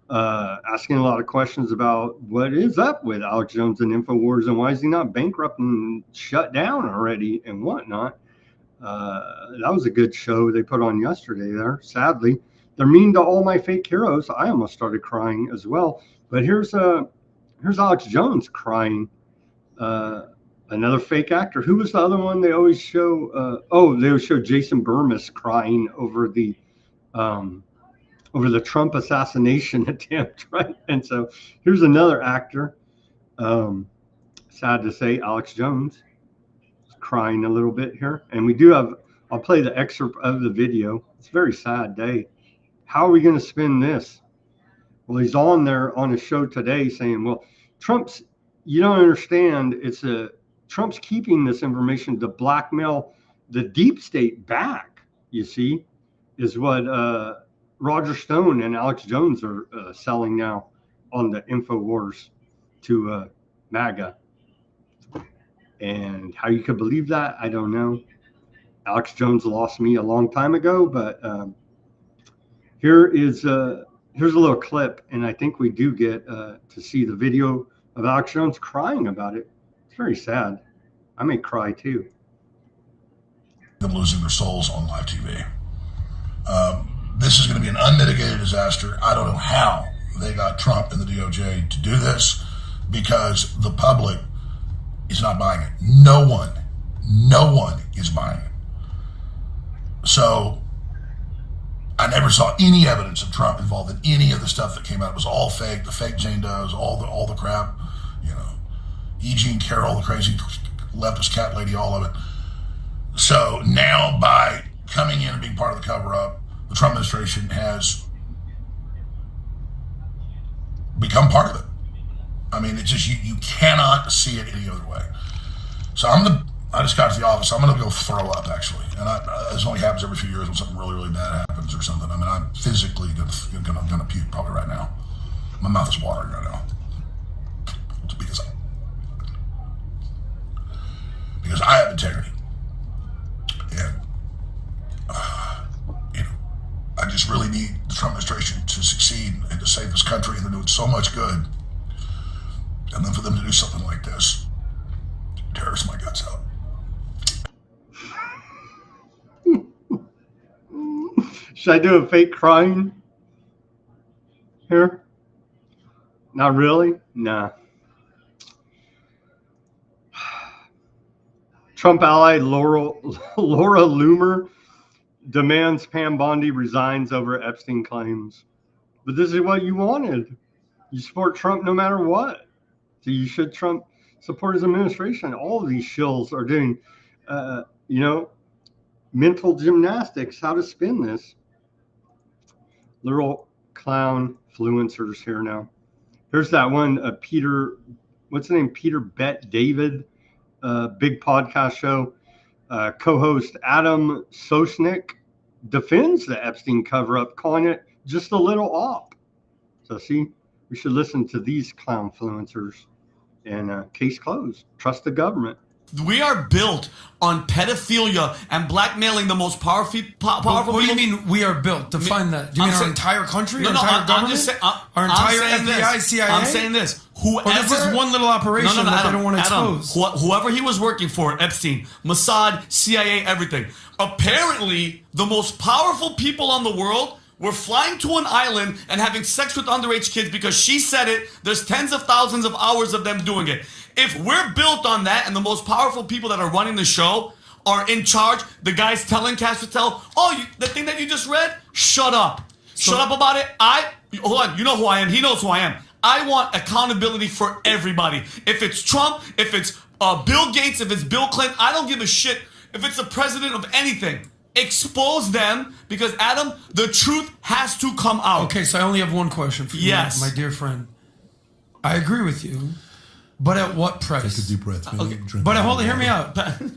asking a lot of questions about what is up with Alex Jones and InfoWars and why is he not bankrupt and shut down already and whatnot. That was a good show they put on yesterday there. Sadly, they're mean to all my fake heroes. I almost started crying as well. But here's Alex Jones crying. Another fake actor. Who was the other one they always show? They would show Jason Burmis crying over the Trump assassination attempt, right? And so here's another actor. Sad to say, Alex Jones is crying a little bit here. And we do have, I'll play the excerpt of the video. It's a very sad day. How are we going to spin this? Well, he's on there on a show today saying, well, you don't understand. Trump's keeping this information to blackmail the deep state back, you see, is what Roger Stone and Alex Jones are selling now on the InfoWars to MAGA. And how you could believe that, I don't know. Alex Jones lost me a long time ago, but here's a little clip, and I think we do get to see the video of Alex Jones crying about it. It's very sad. I may cry too. Them losing their souls on live TV. This is going to be an unmitigated disaster. I don't know how they got Trump and the DOJ to do this, because the public is not buying it. No one is buying it. So I never saw any evidence of Trump involved in any of the stuff that came out. It was all fake. The fake Jane Does, all the crap, E. Jean Carroll, the crazy leftist cat lady, all of it. So now, by coming in and being part of the cover-up, the Trump administration has become part of it. I mean, it's just, you cannot see it any other way. So I just got to the office. I'm going to go throw up, actually. And this only happens every few years when something really, really bad happens or something. I mean, I'm physically going to puke probably right now. My mouth is watering right now. Because I have integrity. And, I just really need the Trump administration to succeed and to save this country, and they're doing so much good. And then for them to do something like this tears my guts out. Should I do a fake crying here? Not really? Nah. Trump ally Laura Loomer demands Pam Bondi resigns over Epstein claims. But this is what you wanted. You support Trump no matter what. So you should support his administration. All of these shills are doing, mental gymnastics, how to spin this. Little clown influencers here now. Here's that one, Peter, what's the name? Peter Bet David, big podcast show. Co-host Adam Sochnik defends the Epstein cover-up, calling it just a little off. So see, we should listen to these clown influencers. And case closed. Trust the government. We are built on pedophilia and blackmailing the most powerful What do you people. mean we are built? Define that. Do you mean our entire country? No, our no, entire I'm government? just saying. Our entire FBI, CIA? I'm saying this. Whoever, or this is one little operation that they don't want to expose. Whoever he was working for, Epstein, Mossad, CIA, everything. Apparently, the most powerful people on the world were flying to an island and having sex with underage kids because she said it. There's tens of thousands of hours of them doing it. If we're built on that and the most powerful people that are running the show are in charge, the guys telling Cash to tell, the thing that you just read, shut up. Shut up about it. Hold on, you know who I am. He knows who I am. I want accountability for everybody. If it's Trump, if it's Bill Gates, if it's Bill Clinton, I don't give a shit if it's the president of anything. Expose them, because Adam, the truth has to come out. Okay, so I only have one question for you, Yes. my dear friend. I agree with you, but at what price? Take a deep breath. But hold on, hear me out.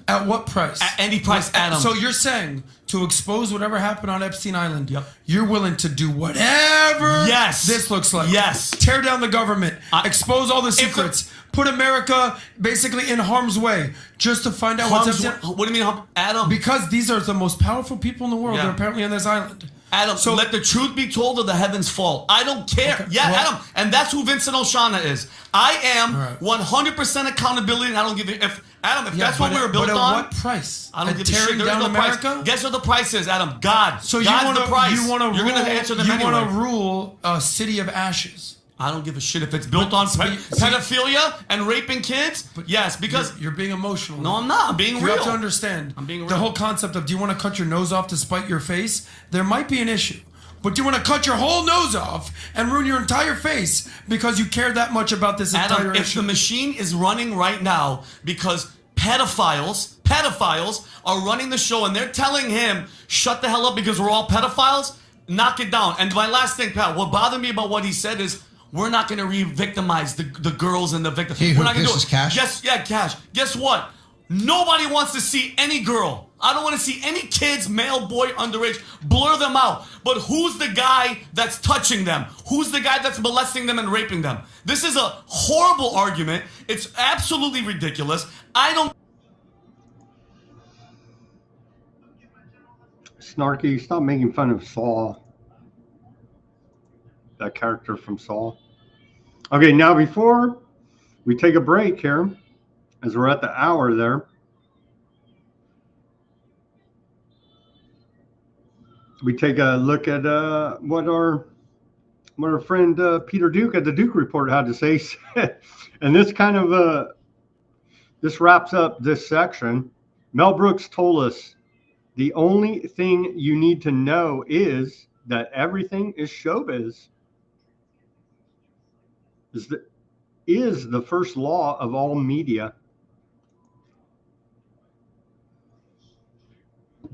At what price? At any price, Adam. So you're saying to expose whatever happened on Epstein Island, you're willing to do whatever this looks like. Yes. Tear down the government, expose all the secrets, put America basically in harm's way just to find out what's Epstein. What do you mean, Adam? Because these are the most powerful people in the world that are apparently on this island. Adam, so let the truth be told or the heavens fall. I don't care. Okay, Yeah, well- Adam, and that's who Vincent O'Shana is. I am 100% accountability, and I don't give a if Adam. If that's what we were built but at on, what price? I don't At give a shit. tearing There is down no America? price. Guess what the price is, Adam? God. So God's you want the price. You want to You're rule? going to answer them you anyway. want to rule a city of ashes? I don't give a shit if it's built on pedophilia and raping kids. Yes, because you're being emotional. No, I'm not. I'm being You real. have to understand. I'm being real. The whole concept of do you want to cut your nose off to spite your face? There might be an issue. But do you want to cut your whole nose off and ruin your entire face because you care that much about this entire Adam, if issue? the machine is running right now because pedophiles are running the show and they're telling him, shut the hell up because we're all pedophiles, knock it down. And my last thing, Pat, what bothered me about what he said is, we're not going to re-victimize the girls and the victims. We're not going to do it. Cash? Cash. Guess what? Nobody wants to see any girl. I don't want to see any kids, male, boy, underage. Blur them out. But who's the guy that's touching them? Who's the guy that's molesting them and raping them? This is a horrible argument. It's absolutely ridiculous. I don't... Snarky, stop making fun of Saul. That character from Saul. Okay, now before we take a break here, as we're at the hour there, we take a look at what our friend Peter Duke at the Duke Report had to say. And this kind of this wraps up this section. Mel Brooks told us the only thing you need to know is that everything is showbiz. Is the first law of all media.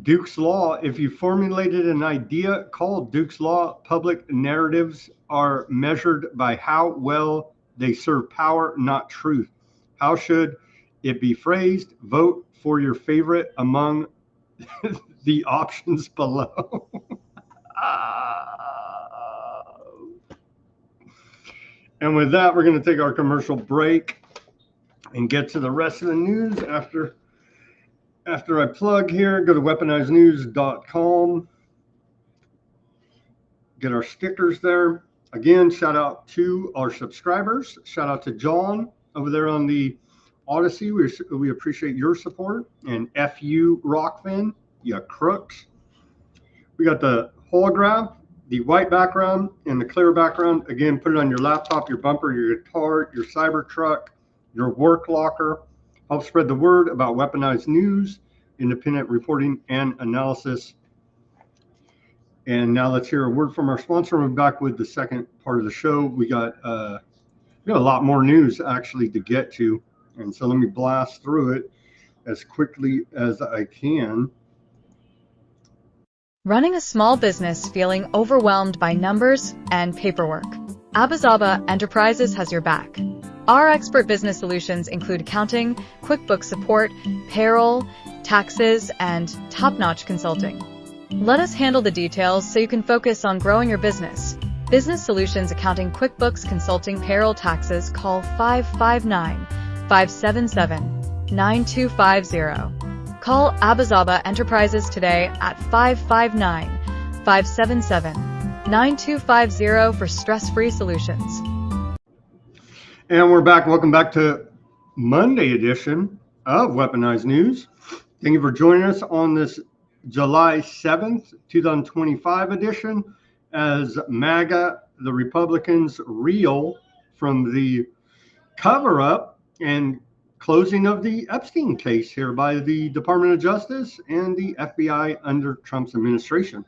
Duke's Law, if you formulated an idea called Duke's Law, public narratives are measured by how well they serve power, not truth. How should it be phrased? Vote for your favorite among the options below. And with that, we're going to take our commercial break and get to the rest of the news after I plug here. Go to weaponizednews.com. Get our stickers there. Again, shout out to our subscribers. Shout out to John over there on the Odysee. We appreciate your support. And FU Rockfin, you crooks. We got the holograph, the white background, and the clear background. Again, put it on your laptop, your bumper, your guitar, your Cybertruck, your work locker. Help spread the word about weaponized news, independent reporting, and analysis. And now let's hear a word from our sponsor. We're back with the second part of the show. We got a lot more news actually to get to. And so let me blast through it as quickly as I can. Running a small business feeling overwhelmed by numbers and paperwork? Abazaba Enterprises has your back. Our expert business solutions include accounting, QuickBooks support, payroll, taxes, and top-notch consulting. Let us handle the details so you can focus on growing your business. Business Solutions Accounting, QuickBooks, Consulting, Payroll, Taxes. Call 559-577-9250. Call Abazaba Enterprises today at 559-577-9250 for stress-free solutions. And we're back. Welcome back to Monday edition of Weaponized News. Thank you for joining us on this July 7th, 2025 edition as MAGA, the Republicans, reel from the cover-up and closing of the Epstein case here by the Department of Justice and the FBI under Trump's administration.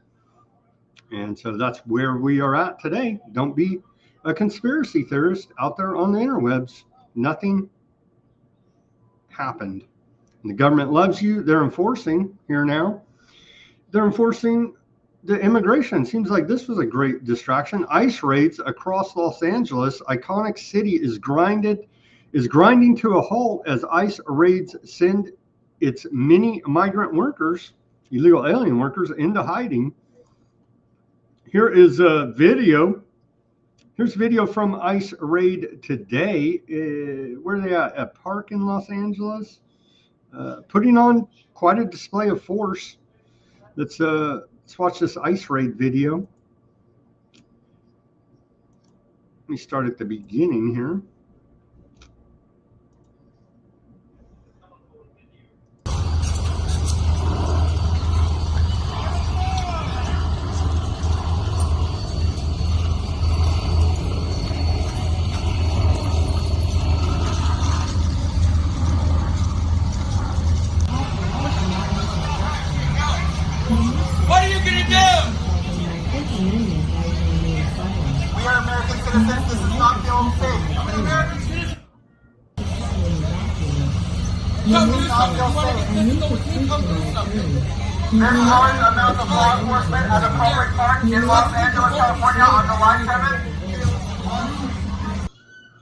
And so that's where we are at today. Don't be a conspiracy theorist out there on the interwebs. Nothing happened. And the government loves you. They're enforcing here now. They're enforcing the immigration. Seems like this was a great distraction. ICE raids across Los Angeles. Iconic city is grinding to a halt as ICE raids send its many migrant workers, illegal alien workers, into hiding. Here is a video. Here's video from ICE raid today. Where are they at? A park in Los Angeles. Putting on quite a display of force. Let's watch this ICE raid video. Let me start at the beginning here. What are you going to do? We are American citizens. This is not the old state. I'm an American citizen. Come do something. Come do something. There's large amounts of law enforcement at a public park in Los Angeles, California on July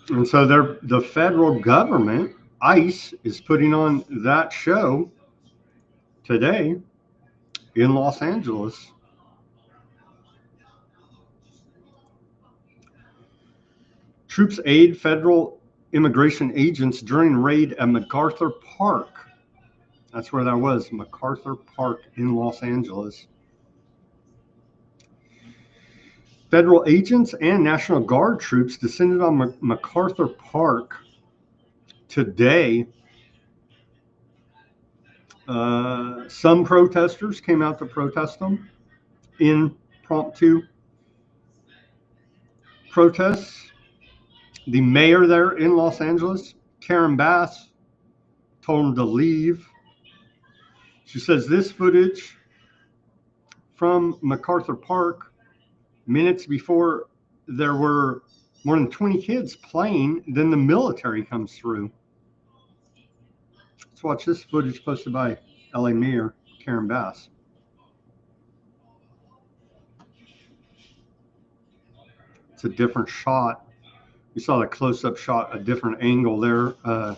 7th. And so the federal government, ICE, is putting on that show today in Los Angeles. Troops aid federal immigration agents during raid at MacArthur Park. That's where that was, MacArthur Park in Los Angeles. Federal agents and National Guard troops descended on MacArthur Park today. Some protesters came out to protest them. Impromptu protests. The mayor there in Los Angeles, Karen Bass, told them to leave. She says this footage from MacArthur Park, minutes before there were more than 20 kids playing, then the military comes through. Let's watch this footage posted by LA Mayor Karen Bass. It's a different shot. We saw the close-up shot, a different angle there. The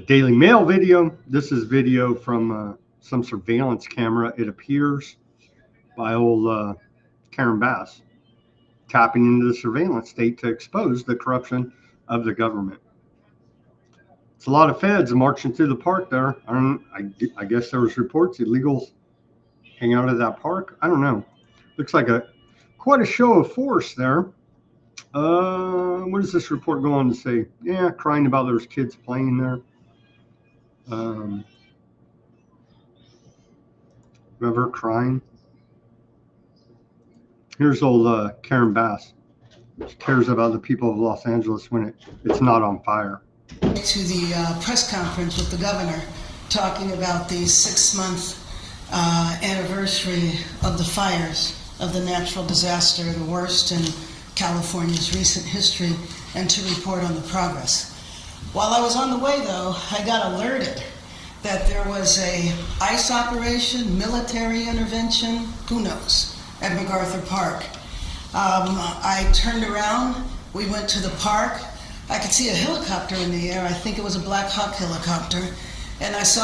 Daily Mail video. This is video from some surveillance camera, it appears, by old Karen Bass, tapping into the surveillance state to expose the corruption of the government. It's a lot of feds marching through the park there. I guess there was reports illegals hang out at that park. I don't know. Looks like quite a show of force there. What does this report go on to say? Yeah, crying about those kids playing there. Remember crying? Here's old Karen Bass. She cares about the people of Los Angeles when it's not on fire. To the press conference with the governor talking about the 6-month anniversary of the fires of the natural disaster, the worst in California's recent history, and to report on the progress. While I was on the way, though, I got alerted that there was a ICE operation, military intervention, who knows, at MacArthur Park. I turned around, we went to the park. I could see a helicopter in the air. I think it was a Black Hawk helicopter, and I saw...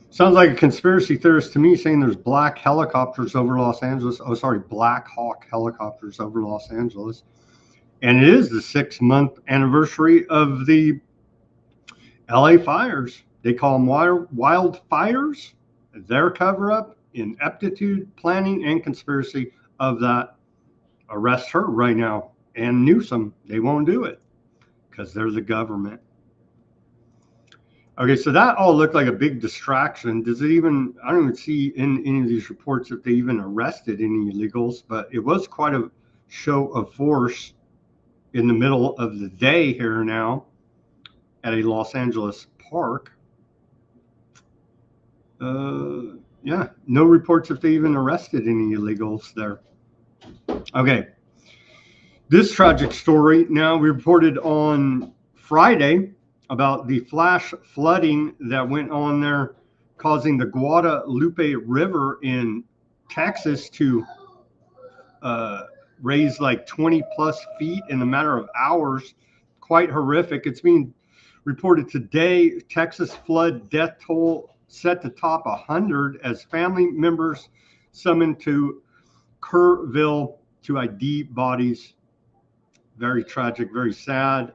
Sounds like a conspiracy theorist to me saying there's black helicopters over Los Angeles. Oh, sorry, Black Hawk helicopters over Los Angeles. And it is the 6-month anniversary of the LA fires. They call them wildfires. Their cover-up, ineptitude, planning, and conspiracy of that. Arrest her right now. And Newsom, they won't do it because they're the government. Okay, so that all looked like a big distraction. Does it even, I don't even see in any of these reports that they even arrested any illegals, but it was quite a show of force in the middle of the day here now at a Los Angeles park. Yeah, no reports if they even arrested any illegals there. Okay. This tragic story. Now, we reported on Friday about the flash flooding that went on there, causing the Guadalupe River in Texas to raise like 20 plus feet in a matter of hours. Quite horrific. It's being reported today. Texas flood death toll set to top 100 as family members summoned to Kerrville to ID bodies. Very tragic, very sad.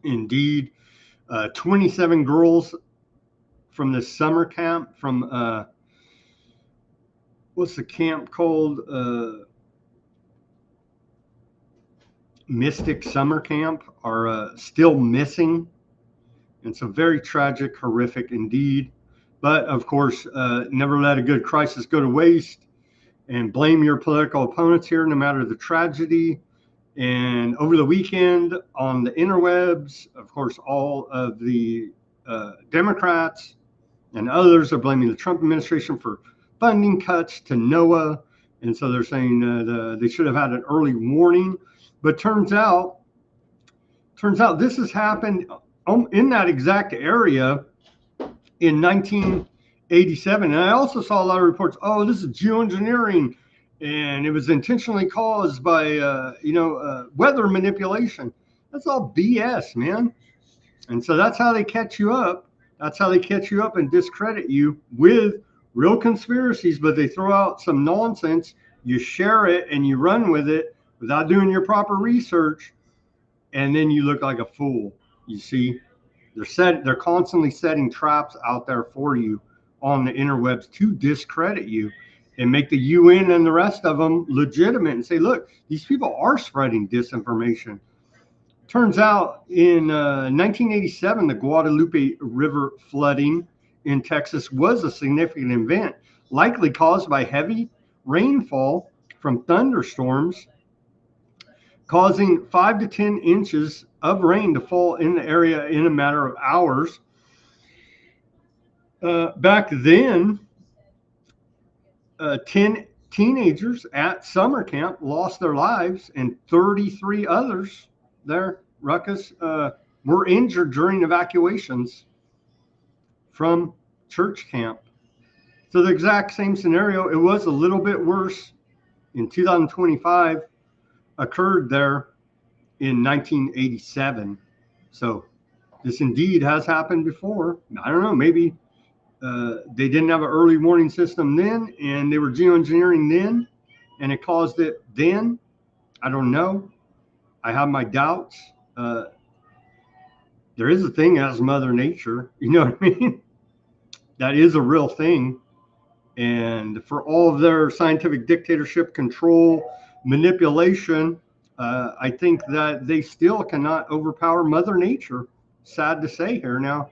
Indeed. 27 girls from the summer camp from what's the camp called? Mystic Summer Camp are still missing. It's a very tragic, horrific indeed. But of course, never let a good crisis go to waste, and blame your political opponents here, no matter the tragedy. And over the weekend on the interwebs, of course, all of the Democrats and others are blaming the Trump administration for funding cuts to NOAA. And so they're saying they should have had an early warning. But turns out this has happened in that exact area in 1987. And I also saw a lot of reports, oh, this is geoengineering, and it was intentionally caused by, weather manipulation. That's all BS, man. And so that's how they catch you up. That's how they catch you up and discredit you with real conspiracies, but they throw out some nonsense. You share it and you run with it without doing your proper research, and then you look like a fool. You see, they're constantly setting traps out there for you on the interwebs to discredit you and make the UN and the rest of them legitimate and say, look, these people are spreading disinformation. Turns out in 1987, the Guadalupe River flooding in Texas was a significant event, likely caused by heavy rainfall from thunderstorms, causing 5 to 10 inches of rain to fall in the area in a matter of hours. Back then, 10 teenagers at summer camp lost their lives, and 33 others there, Ruckus, were injured during evacuations from church camp. So the exact same scenario. It was a little bit worse in 2025, occurred there in 1987. So this indeed has happened before. I don't know, maybe they didn't have an early warning system then, and they were geoengineering then, and it caused it then. I don't know. I have my doubts. There is a thing as Mother Nature, you know what I mean? That is a real thing. And for all of their scientific dictatorship, control, manipulation, I think that they still cannot overpower Mother Nature. Sad to say here now,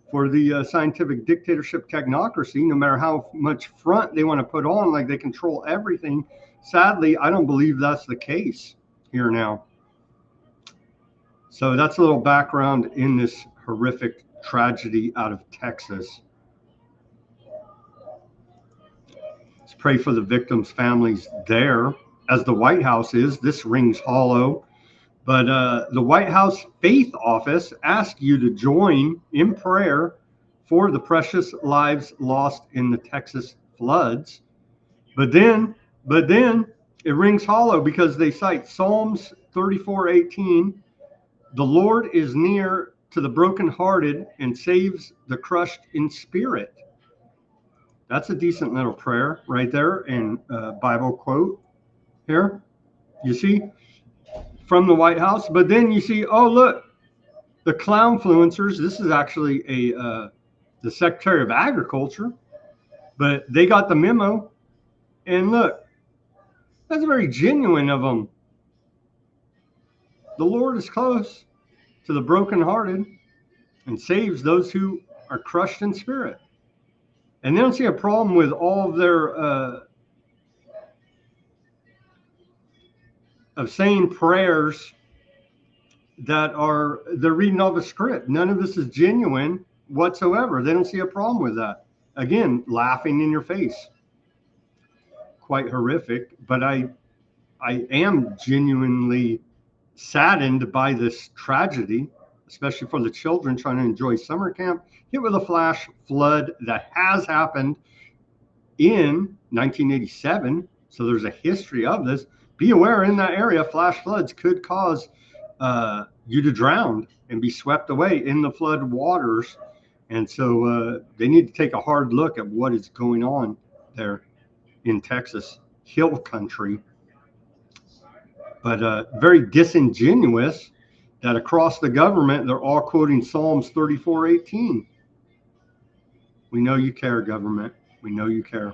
for the scientific dictatorship technocracy, no matter how much front they want to put on, like they control everything. Sadly, I don't believe that's the case here now. So that's a little background in this horrific tragedy out of Texas. Let's pray for the victims' families there. As the White House is, this rings hollow. But the White House Faith Office asks you to join in prayer for the precious lives lost in the Texas floods. But then it rings hollow because they cite Psalms 34:18. The Lord is near to the brokenhearted and saves the crushed in spirit. That's a decent little prayer right there, and Bible quote here. You see, from the White House. But then you see, oh, look, the clownfluencers. This is actually the Secretary of Agriculture, but they got the memo. And look, that's very genuine of them. The Lord is close to the brokenhearted and saves those who are crushed in spirit. And they don't see a problem with all of their of saying prayers that are, they're reading off a script. None of this is genuine whatsoever. They don't see a problem with that. Again, laughing in your face. Quite horrific. But I I am genuinely saddened by this tragedy, especially for the children trying to enjoy summer camp, hit with a flash flood that has happened in 1987. So there's a history of this. Be aware, in that area, flash floods could cause you to drown and be swept away in the flood waters. And so they need to take a hard look at what is going on there in Texas Hill Country. But very disingenuous that across the government, they're all quoting Psalms 34:18. We know you care, government. We know you care.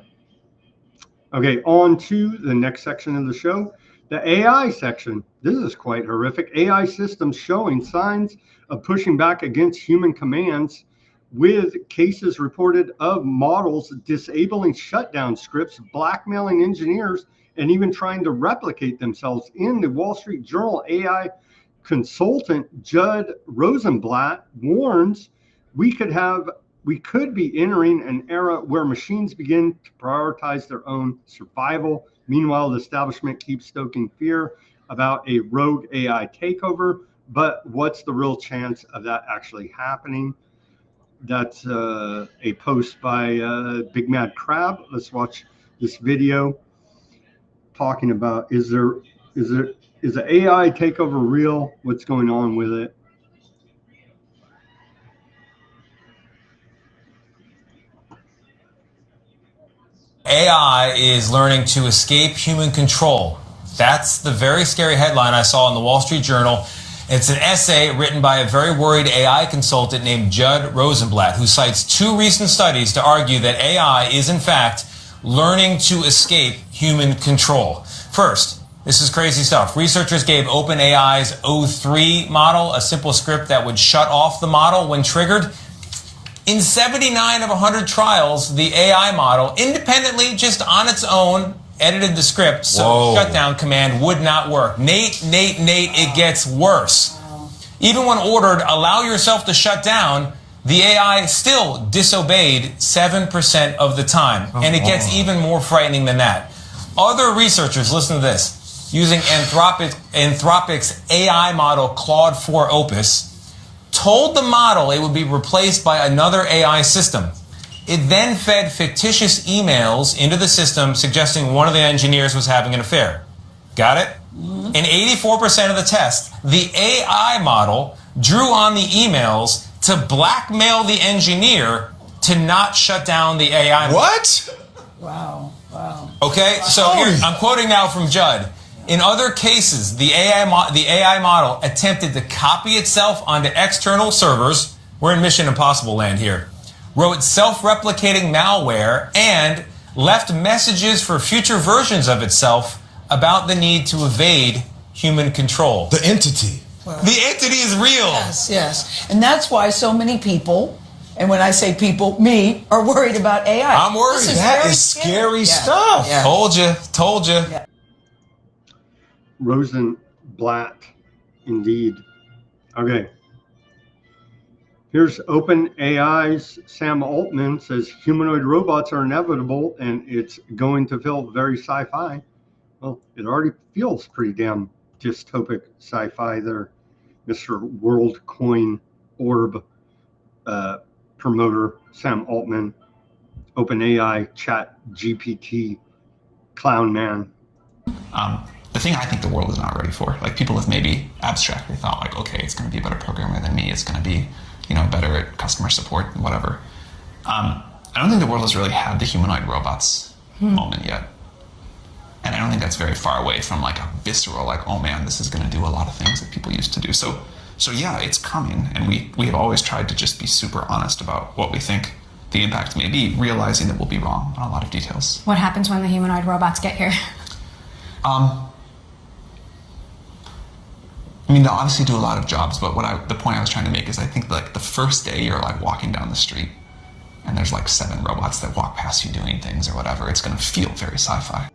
Okay, on to the next section of the show, the AI section. This is quite horrific. AI systems showing signs of pushing back against human commands, with cases reported of models disabling shutdown scripts, blackmailing engineers, and even trying to replicate themselves. In the Wall Street Journal, AI consultant Judd Rosenblatt warns we could be entering an era where machines begin to prioritize their own survival. Meanwhile, the establishment keeps stoking fear about a rogue AI takeover. But what's the real chance of that actually happening? That's a post by Big Mad Crab. Let's watch this video talking about is the AI takeover real? What's going on with it? AI is learning to escape human control. That's the very scary headline I saw in the Wall Street Journal. It's an essay written by a very worried AI consultant named Judd Rosenblatt, who cites 2 recent studies to argue that AI is, in fact, learning to escape human control. First, this is crazy stuff. Researchers gave OpenAI's O3 model a simple script that would shut off the model when triggered. In 79 of 100 trials, the AI model independently, just on its own, edited the script, so the shutdown command would not work. Nate, it gets worse. Even when ordered, allow yourself to shut down, the AI still disobeyed 7% of the time. And it gets even more frightening than that. Other researchers, listen to this, using Anthropic's AI model Claude 4 Opus, told the model it would be replaced by another AI system. It then fed fictitious emails into the system suggesting one of the engineers was having an affair. Got it? In 84% of the tests, the AI model drew on the emails to blackmail the engineer to not shut down the AI model. What? Wow. Okay, so here, I'm quoting now from Judd. In other cases, the AI model attempted to copy itself onto external servers. We're in Mission Impossible land here. Wrote self-replicating malware and left messages for future versions of itself about the need to evade human control. The entity. The entity is real. Yes. And that's why so many people, and when I say people, me, are worried about AI. I'm worried. That is scary stuff. Yeah. Told you. Yeah. Rosenblatt, indeed. Okay. Here's OpenAI's Sam Altman says humanoid robots are inevitable and it's going to feel very sci-fi. Well, it already feels pretty damn dystopic sci-fi there, Mr. WorldCoin Orb promoter Sam Altman, OpenAI Chat GPT clown man. The thing I think the world is not ready for, like people have maybe abstractly thought like, okay, it's going to be a better programmer than me. It's going to be, better at customer support and whatever. I don't think the world has really had the humanoid robots moment yet. And I don't think that's very far away from like a visceral, like, oh man, this is going to do a lot of things that people used to do. So yeah, it's coming. And we have always tried to just be super honest about what we think the impact may be, realizing that we'll be wrong on a lot of details. What happens when the humanoid robots get here? They'll obviously do a lot of jobs, but the point I was trying to make is I think like the first day you're like walking down the street and there's like 7 robots that walk past you doing things or whatever, it's going to feel very sci-fi.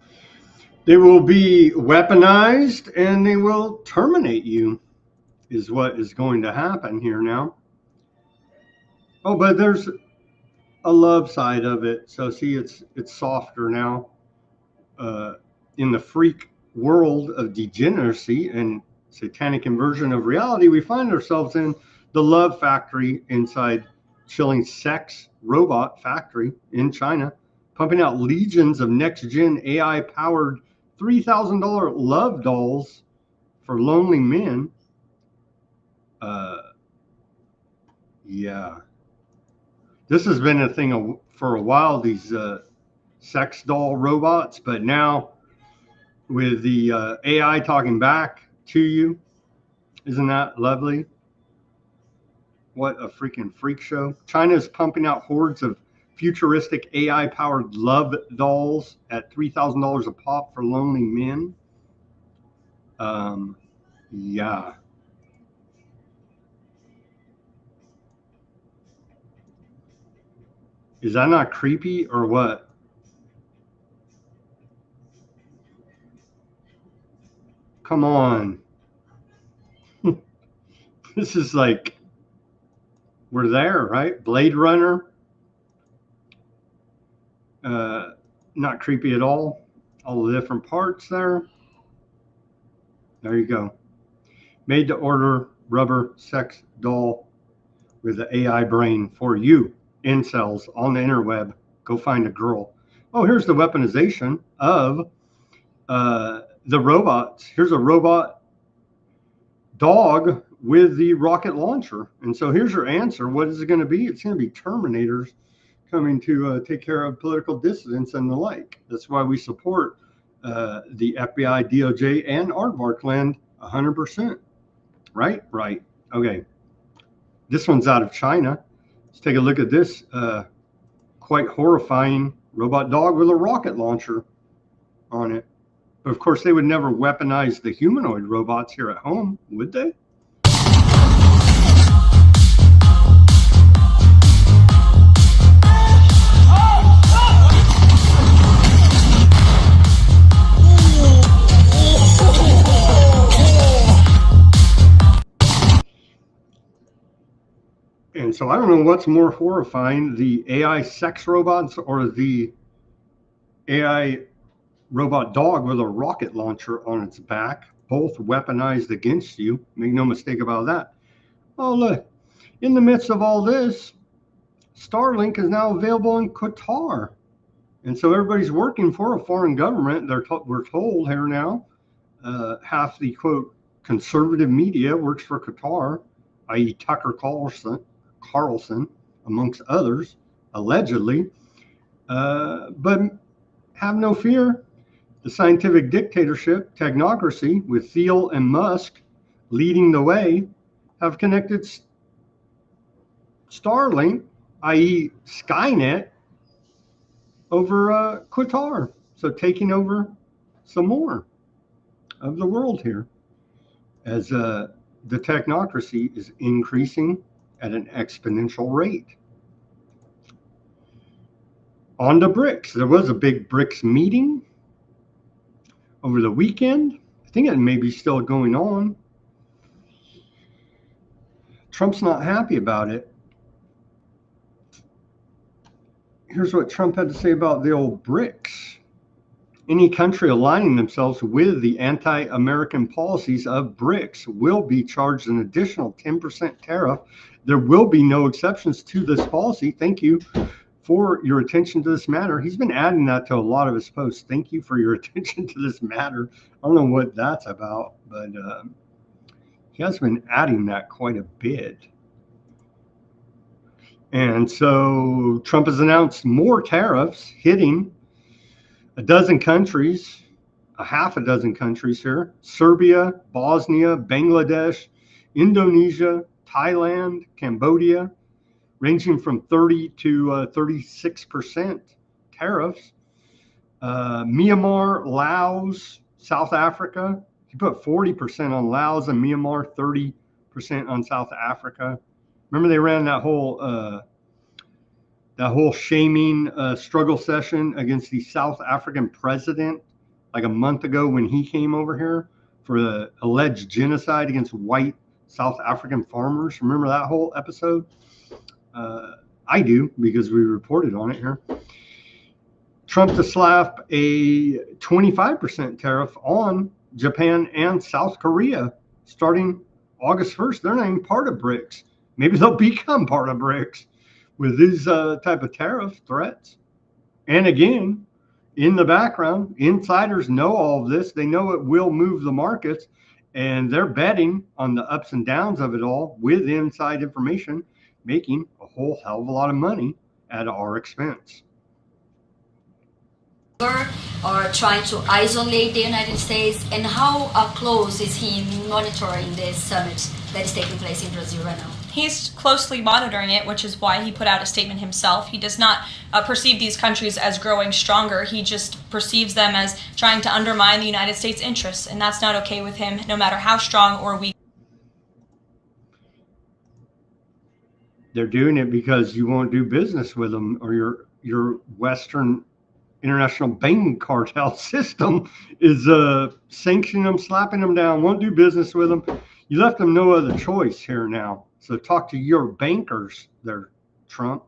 They will be weaponized and they will terminate you, is what is going to happen here now. Oh, but there's a love side of it. So see, it's softer now. In the freak world of degeneracy and satanic inversion of reality we find ourselves in, the love factory inside chilling sex robot factory in China, pumping out legions of next-gen AI-powered $3,000 love dolls for lonely men. Yeah. This has been a thing for a while, these sex doll robots, but now with the AI talking back to you, isn't that lovely? What a freaking freak show. China is pumping out hordes of futuristic AI-powered love dolls at $3,000 a pop for lonely men. Yeah. Is that not creepy or what? Come on. This is like, we're there, right? Blade Runner. Not creepy at all. All the different parts there. There you go. Made to order rubber sex doll with the AI brain for you. Incels on the interweb. Go find a girl. Oh, here's the weaponization of the robots. Here's a robot dog with the rocket launcher. And so here's your answer. What is it going to be? It's going to be Terminators coming to take care of political dissidents and the like. That's why we support the FBI, DOJ, and Aardvark land 100%. Right? Right. Okay. This one's out of China. Let's take a look at this quite horrifying robot dog with a rocket launcher on it. But of course, they would never weaponize the humanoid robots here at home, would they? And so I don't know what's more horrifying, the AI sex robots or the AI robot dog with a rocket launcher on its back, both weaponized against you. Make no mistake about that. Oh, look, in the midst of all this, Starlink is now available in Qatar. And so everybody's working for a foreign government. We're told here now, half the, quote, conservative media works for Qatar, i.e. Tucker Carlson, amongst others, allegedly. But have no fear. The scientific dictatorship, technocracy, with Thiel and Musk leading the way, have connected Starlink, i.e. Skynet, over Qatar. So taking over some more of the world here as the technocracy is increasing at an exponential rate. On to BRICS. There was a big BRICS meeting over the weekend. I think it may be still going on. Trump's not happy about it. Here's what Trump had to say about the old BRICS. Any country aligning themselves with the anti-American policies of BRICS will be charged an additional 10% tariff. There will be no exceptions to this policy. Thank you for your attention to this matter. He's been adding that to a lot of his posts. Thank you for your attention to this matter. I don't know what that's about, but he has been adding that quite a bit. And so Trump has announced more tariffs hitting a dozen countries, a half a dozen countries here: Serbia, Bosnia, Bangladesh, Indonesia, Thailand, Cambodia, ranging from 30 to 36% tariffs. Myanmar, Laos, South Africa. You put 40% on Laos and Myanmar, 30% on South Africa. Remember they ran that whole shaming struggle session against the South African president like a month ago when he came over here for the alleged genocide against white South African farmers. Remember that whole episode? I do, because we reported on it here. Trump to slap a 25% tariff on Japan and South Korea starting August 1st. They're not even part of BRICS. Maybe they'll become part of BRICS with these type of tariff threats. And again, in the background, insiders know all of this. They know it will move the markets, and they're betting on the ups and downs of it all with inside information, making a whole hell of a lot of money at our expense. Or trying to isolate the United States, and how close is he monitoring this summit that is taking place in Brazil right now? He's closely monitoring it, which is why he put out a statement himself. He does not perceive these countries as growing stronger. He just perceives them as trying to undermine the United States' interests, and that's not okay with him, no matter how strong or weak. They're doing it because you won't do business with them, or your Western international banking cartel system is sanctioning them, slapping them down, won't do business with them. You left them no other choice here now. So talk to your bankers there, Trump.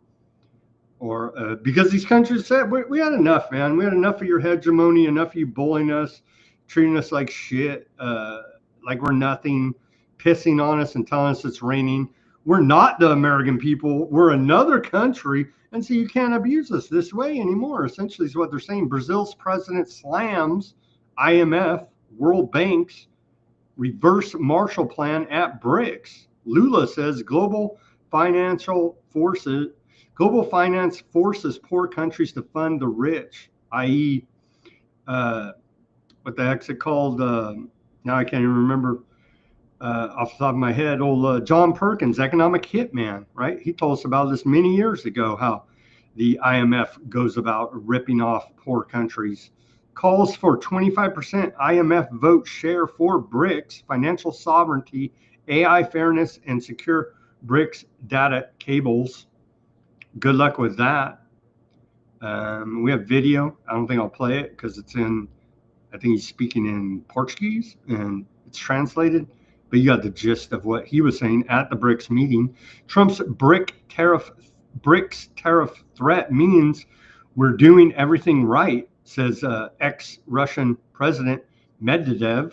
Or because these countries said, we had enough, man. We had enough of your hegemony, enough of you bullying us, treating us like shit, like we're nothing, pissing on us and telling us it's raining. We're not the American people. We're another country. And so you can't abuse us this way anymore, essentially is what they're saying. Brazil's president slams IMF, World Bank's reverse Marshall Plan at BRICS. Lula says global finance forces poor countries to fund the rich, i.e., what the heck's it called? Now I can't even remember off the top of my head. Old John Perkins, economic hitman, right? He told us about this many years ago, how the IMF goes about ripping off poor countries. Calls for 25% IMF vote share for BRICS, financial sovereignty, AI fairness, and secure BRICS data cables. Good luck with that. We have video. I don't think I'll play it because it's in, I think he's speaking in Portuguese and it's translated, but you got the gist of what he was saying at the BRICS meeting. Trump's BRICS tariff threat means we're doing everything right, says ex-Russian President Medvedev.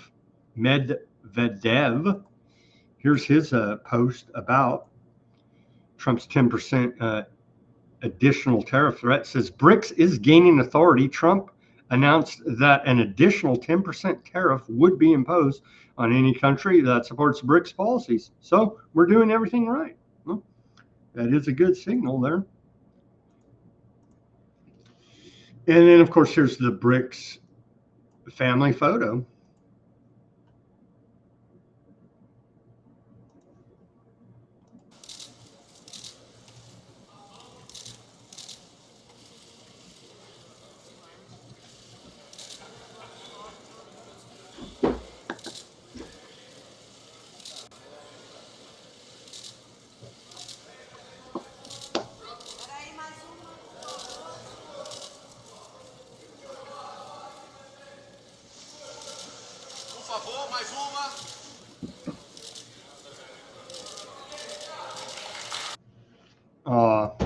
Here's his post about Trump's 10% additional tariff threat. Says BRICS is gaining authority. Trump announced that an additional 10% tariff would be imposed on any country that supports BRICS policies. So we're doing everything right. Well, that is a good signal there. And then, of course, here's the BRICS family photo.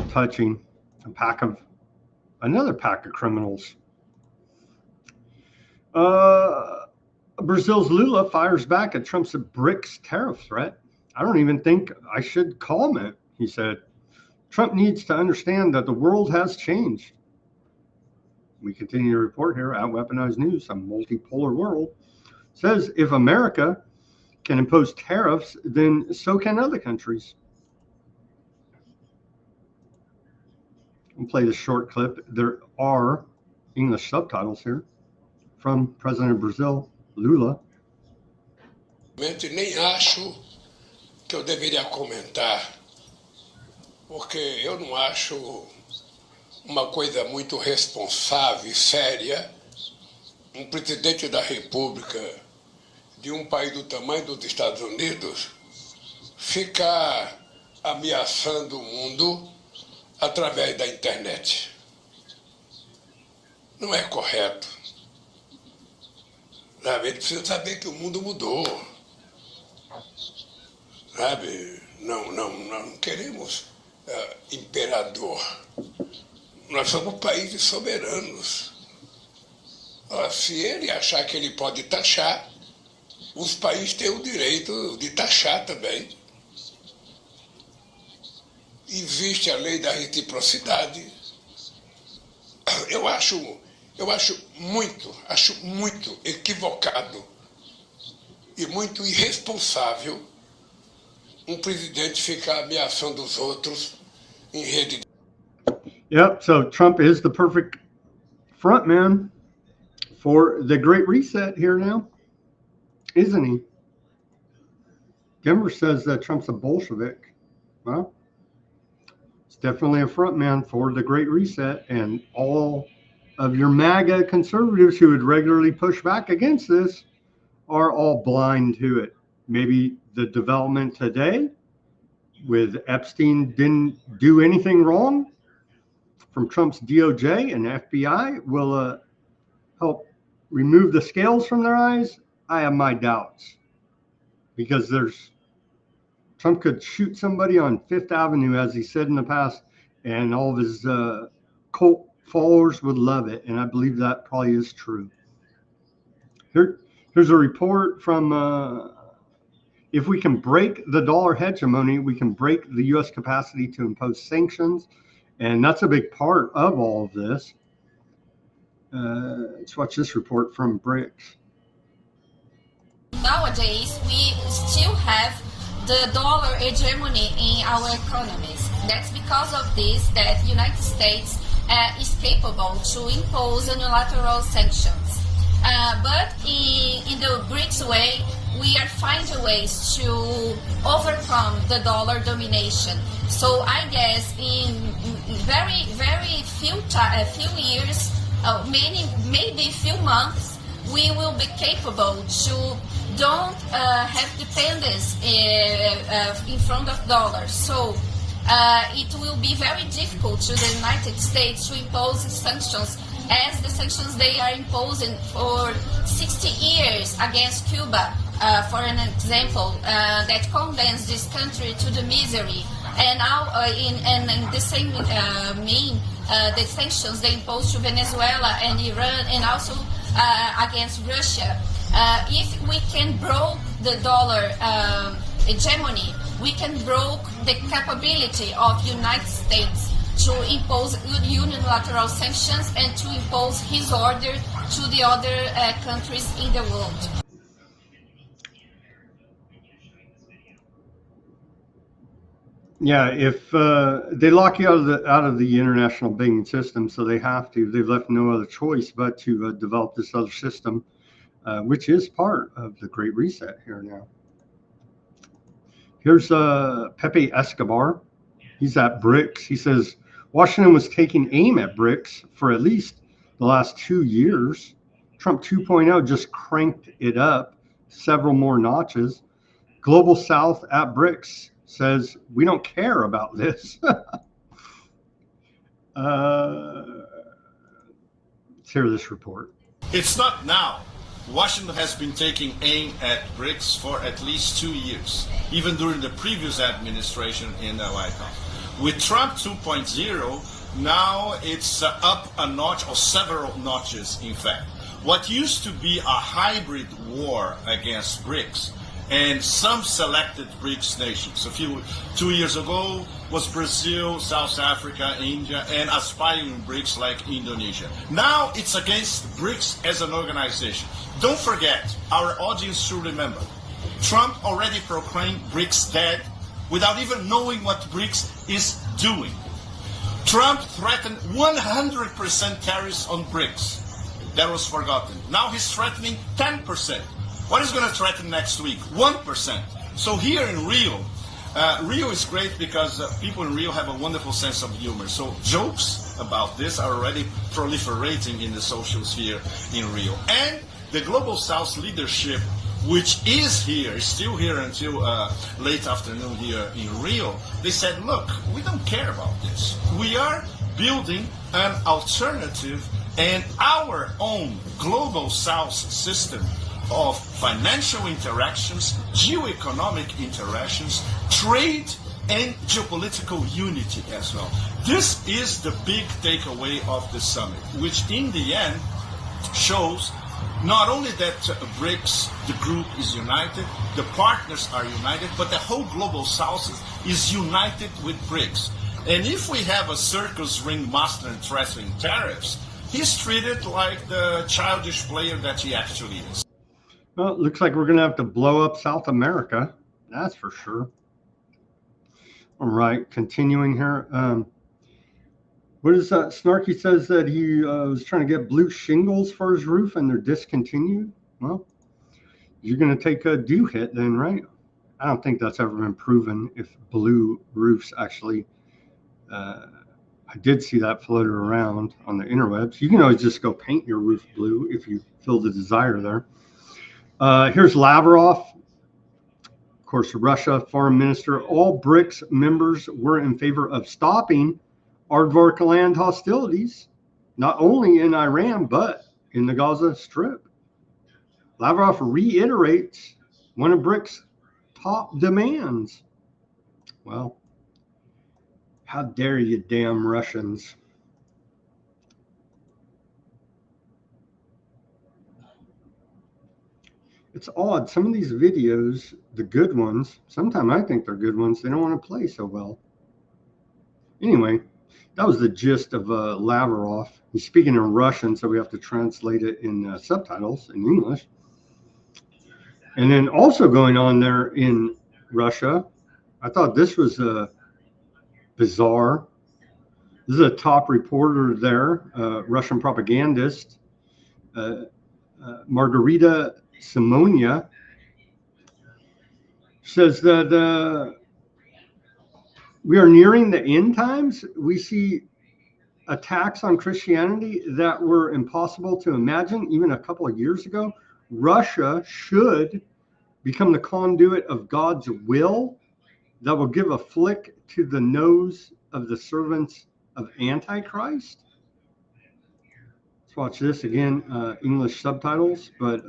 Touching another pack of criminals. Brazil's Lula fires back at Trump's BRICS tariff threat. I don't even think I should comment, he said. Trump needs to understand that the world has changed. We continue to report here at Weaponized News, a multipolar world. Says if America can impose tariffs, then so can other countries. We'll play this short clip. There are English subtitles here from President of Brazil, Lula. Nem acho que eu deveria comentar, porque eu não acho uma coisa muito responsável e séria presidente da República de país do tamanho dos Estados Unidos ficar ameaçando o mundo através da internet. Não é correto. Sabe? Ele precisa saber que o mundo mudou. Sabe? Não queremos imperador. Nós somos países soberanos. Se ele achar que ele pode taxar, os países têm o direito de taxar também. Existe a lei da reciprocidade. Eu acho muito equivocado e muito irresponsável um presidente ficar ameaçando os outros em rede de... Yep, so Trump is the perfect front man for the Great Reset here now, isn't he? Denver says that Trump's a Bolshevik. Well, it's definitely a front man for the Great Reset, and all of your MAGA conservatives who would regularly push back against this are all blind to it. Maybe the development today with Epstein didn't do anything wrong from Trump's DOJ and FBI will help remove the scales from their eyes. I have my doubts, because Trump could shoot somebody on Fifth Avenue, as he said in the past, and all of his cult followers would love it. And I believe that probably is true. Here's a report from if we can break the dollar hegemony, we can break the U.S. capacity to impose sanctions. And that's a big part of all of this. Let's watch this report from BRICS. Nowadays, we still have the dollar hegemony in our economies. That's because of this that United States is capable to impose unilateral sanctions. But in the BRICS way, we are finding ways to overcome the dollar domination. So I guess in very few years, maybe few months, we will be capable to don't have dependence in front of dollars. So it will be very difficult to the United States to impose sanctions as the sanctions they are imposing for 60 years against Cuba, for an example, that condemns this country to the misery. And now, in the same the sanctions they impose to Venezuela and Iran, and also against Russia. If we can break the dollar hegemony, we can break the capability of United States to impose unilateral sanctions and to impose his order to the other countries in the world. Yeah, if they lock you out of the international banking system, so they have to. They've left no other choice but to develop this other system, which is part of the Great Reset here now. Here's Pepe Escobar. He's at BRICS. He says Washington was taking aim at BRICS for at least the last 2 years. Trump 2.0 just cranked it up several more notches. Global South at BRICS says we don't care about this. Let's hear this report. It's not now. Washington has been taking aim at BRICS for at least 2 years, even during the previous administration in the White House. With Trump 2.0, now it's up a notch, or several notches, in fact. What used to be a hybrid war against BRICS and some selected BRICS nations. 2 years ago was Brazil, South Africa, India, and aspiring BRICS like Indonesia. Now it's against BRICS as an organization. Don't forget, our audience should remember, Trump already proclaimed BRICS dead without even knowing what BRICS is doing. Trump threatened 100% tariffs on BRICS. That was forgotten. Now he's threatening 10%. What is going to threaten next week? 1%. So here in Rio, Rio is great because people in Rio have a wonderful sense of humor. So jokes about this are already proliferating in the social sphere in Rio. And the Global South leadership, which is here, is still here until late afternoon here in Rio, they said, look, we don't care about this. We are building an alternative and our own Global South system of financial interactions, geoeconomic interactions, trade, and geopolitical unity as well. This is the big takeaway of the summit, which in the end shows not only that BRICS, the group, is united, the partners are united, but the whole global south is united with BRICS. And if we have a circus ringmaster interested in tariffs, he's treated like the childish player that he actually is. Well, it looks like we're going to have to blow up South America. That's for sure. All right, continuing here. What is that? Snarky says that he was trying to get blue shingles for his roof and they're discontinued. Well, you're going to take a due hit then, right? I don't think that's ever been proven if blue roofs actually. I did see that floated around on the interwebs. You can always just go paint your roof blue if you feel the desire there. Here's Lavrov. Of course, Russia foreign minister. All BRICS members were in favor of stopping aardvark land hostilities, not only in Iran, but in the Gaza Strip. Lavrov reiterates one of BRICS' top demands. Well, how dare you damn Russians. It's odd. Some of these videos, the good ones, sometimes I think they're good ones, they don't want to play so well. Anyway, that was the gist of Lavrov. He's speaking in Russian, so we have to translate it in subtitles in English. And then also going on there in Russia, I thought this was bizarre. This is a top reporter there, Russian propagandist, Margarita Simonia, says that we are nearing the end times. We see attacks on Christianity that were impossible to imagine even a couple of years ago. Russia should become the conduit of God's will that will give a flick to the nose of the servants of Antichrist. Let's watch this again, English subtitles, but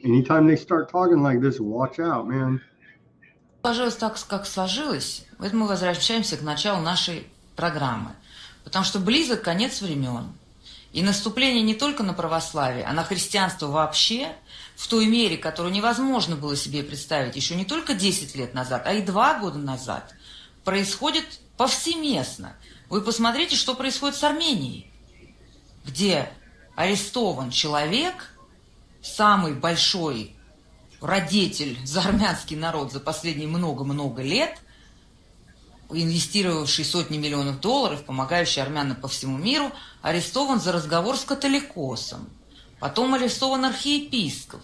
anytime they start talking like this, watch out, man. Сложилось так, как сложилось, поэтому мы возвращаемся к началу нашей программы. Потому что близок конец времен. И наступление не только на православие, а на христианство вообще, в той мере, которую невозможно было себе представить еще не только 10 лет назад, а и 2 года назад, происходит повсеместно. Вы посмотрите, что происходит с Арменией, где арестован человек, самый большой родитель за армянский народ за последние много-много лет, инвестировавший сотни миллионов долларов, помогающий армянам по всему миру, арестован за разговор с католикосом. Потом арестован архиепископ.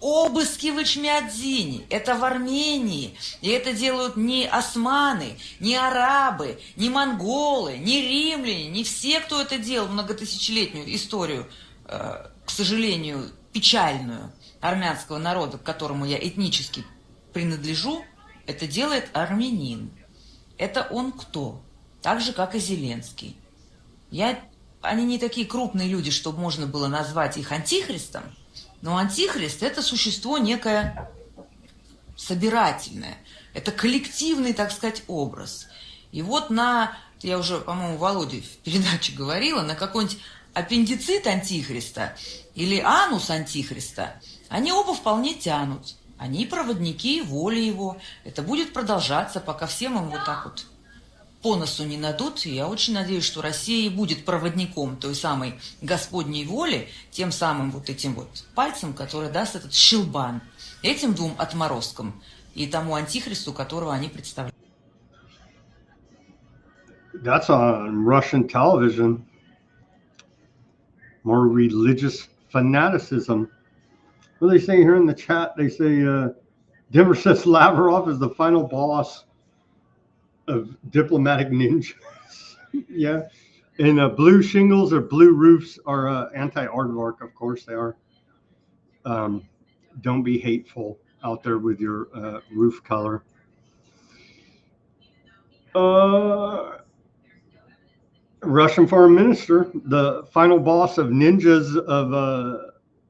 Обыски в Ичмиадзине. Это в Армении. И это делают не османы, не арабы, не монголы, не римляне, не все, кто это делал, многотысячелетнюю историю, к сожалению, печальную, армянского народа, к которому я этнически принадлежу, это делает армянин. Это он кто? Так же, как и Зеленский. Они не такие крупные люди, чтобы можно было назвать их антихристом, но антихрист – это существо некое собирательное. Это коллективный, так сказать, образ. И вот я уже, по-моему, Володе в передаче говорила, на какой-нибудь аппендицит антихриста или анус антихриста, они оба вполне тянут. Они проводники воли его. Это будет продолжаться, пока всем им вот так вот по носу не надут. И я очень надеюсь, что Россия и будет проводником той самой Господней воли, тем самым вот этим вот пальцем, который даст этот щелбан этим двум отморозкам и тому антихристу, которого они представляют. That's on Russian television. More religious fanaticism. What are they saying here in the chat? They say Denver says Lavrov is the final boss of diplomatic ninjas. Yeah. And blue shingles or blue roofs are anti-aardvark, of course they are. Don't be hateful out there with your roof color. Russian foreign minister, the final boss of ninjas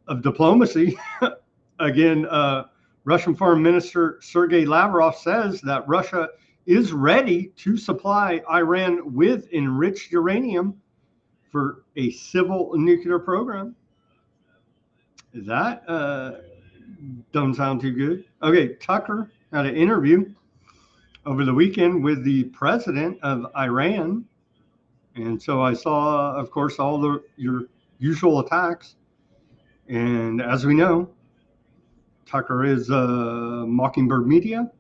of diplomacy. Again, Russian foreign minister Sergei Lavrov says that Russia is ready to supply Iran with enriched uranium for a civil nuclear program. That doesn't sound too good. Okay, Tucker had an interview over the weekend with the president of Iran. And so I saw, of course, all your usual attacks. And as we know, Tucker is Mockingbird Media,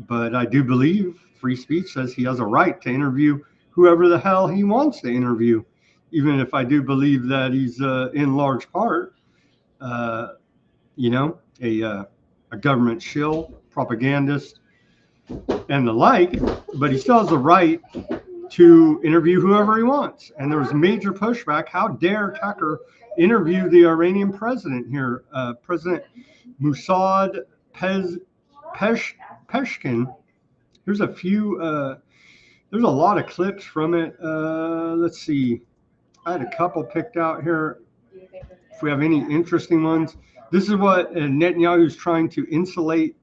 but I do believe free speech says he has a right to interview whoever the hell he wants to interview, even if I do believe that he's in large part, a government shill, propagandist, and the like, but he still has the right to interview whoever he wants. And there was major pushback. How dare Tucker interview the Iranian president here, President Mossad Peshkin. Here's a few, there's a lot of clips from it. Let's see. I had a couple picked out here. If we have any interesting ones. This is what Netanyahu's trying to insinuate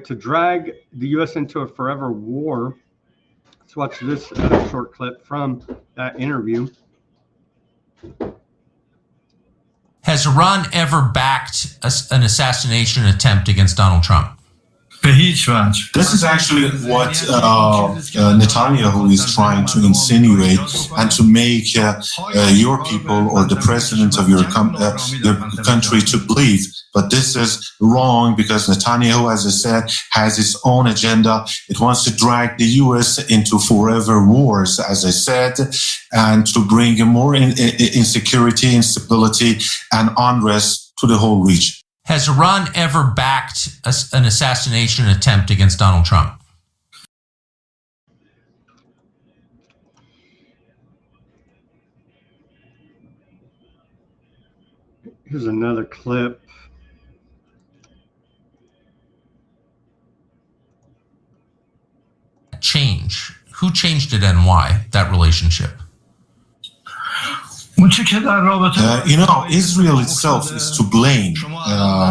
to drag the U.S. into a forever war. Let's watch this short clip from that interview. Has Iran ever backed an assassination attempt against Donald Trump? This is actually what Netanyahu is trying to insinuate and to make your people or the president of your country to believe. But this is wrong because Netanyahu, as I said, has its own agenda. It wants to drag the U.S. into forever wars, as I said, and to bring more insecurity, instability, and unrest to the whole region. Has Iran ever backed an assassination attempt against Donald Trump? Here's another clip. Change. Who changed it and why, that relationship? Israel itself is to blame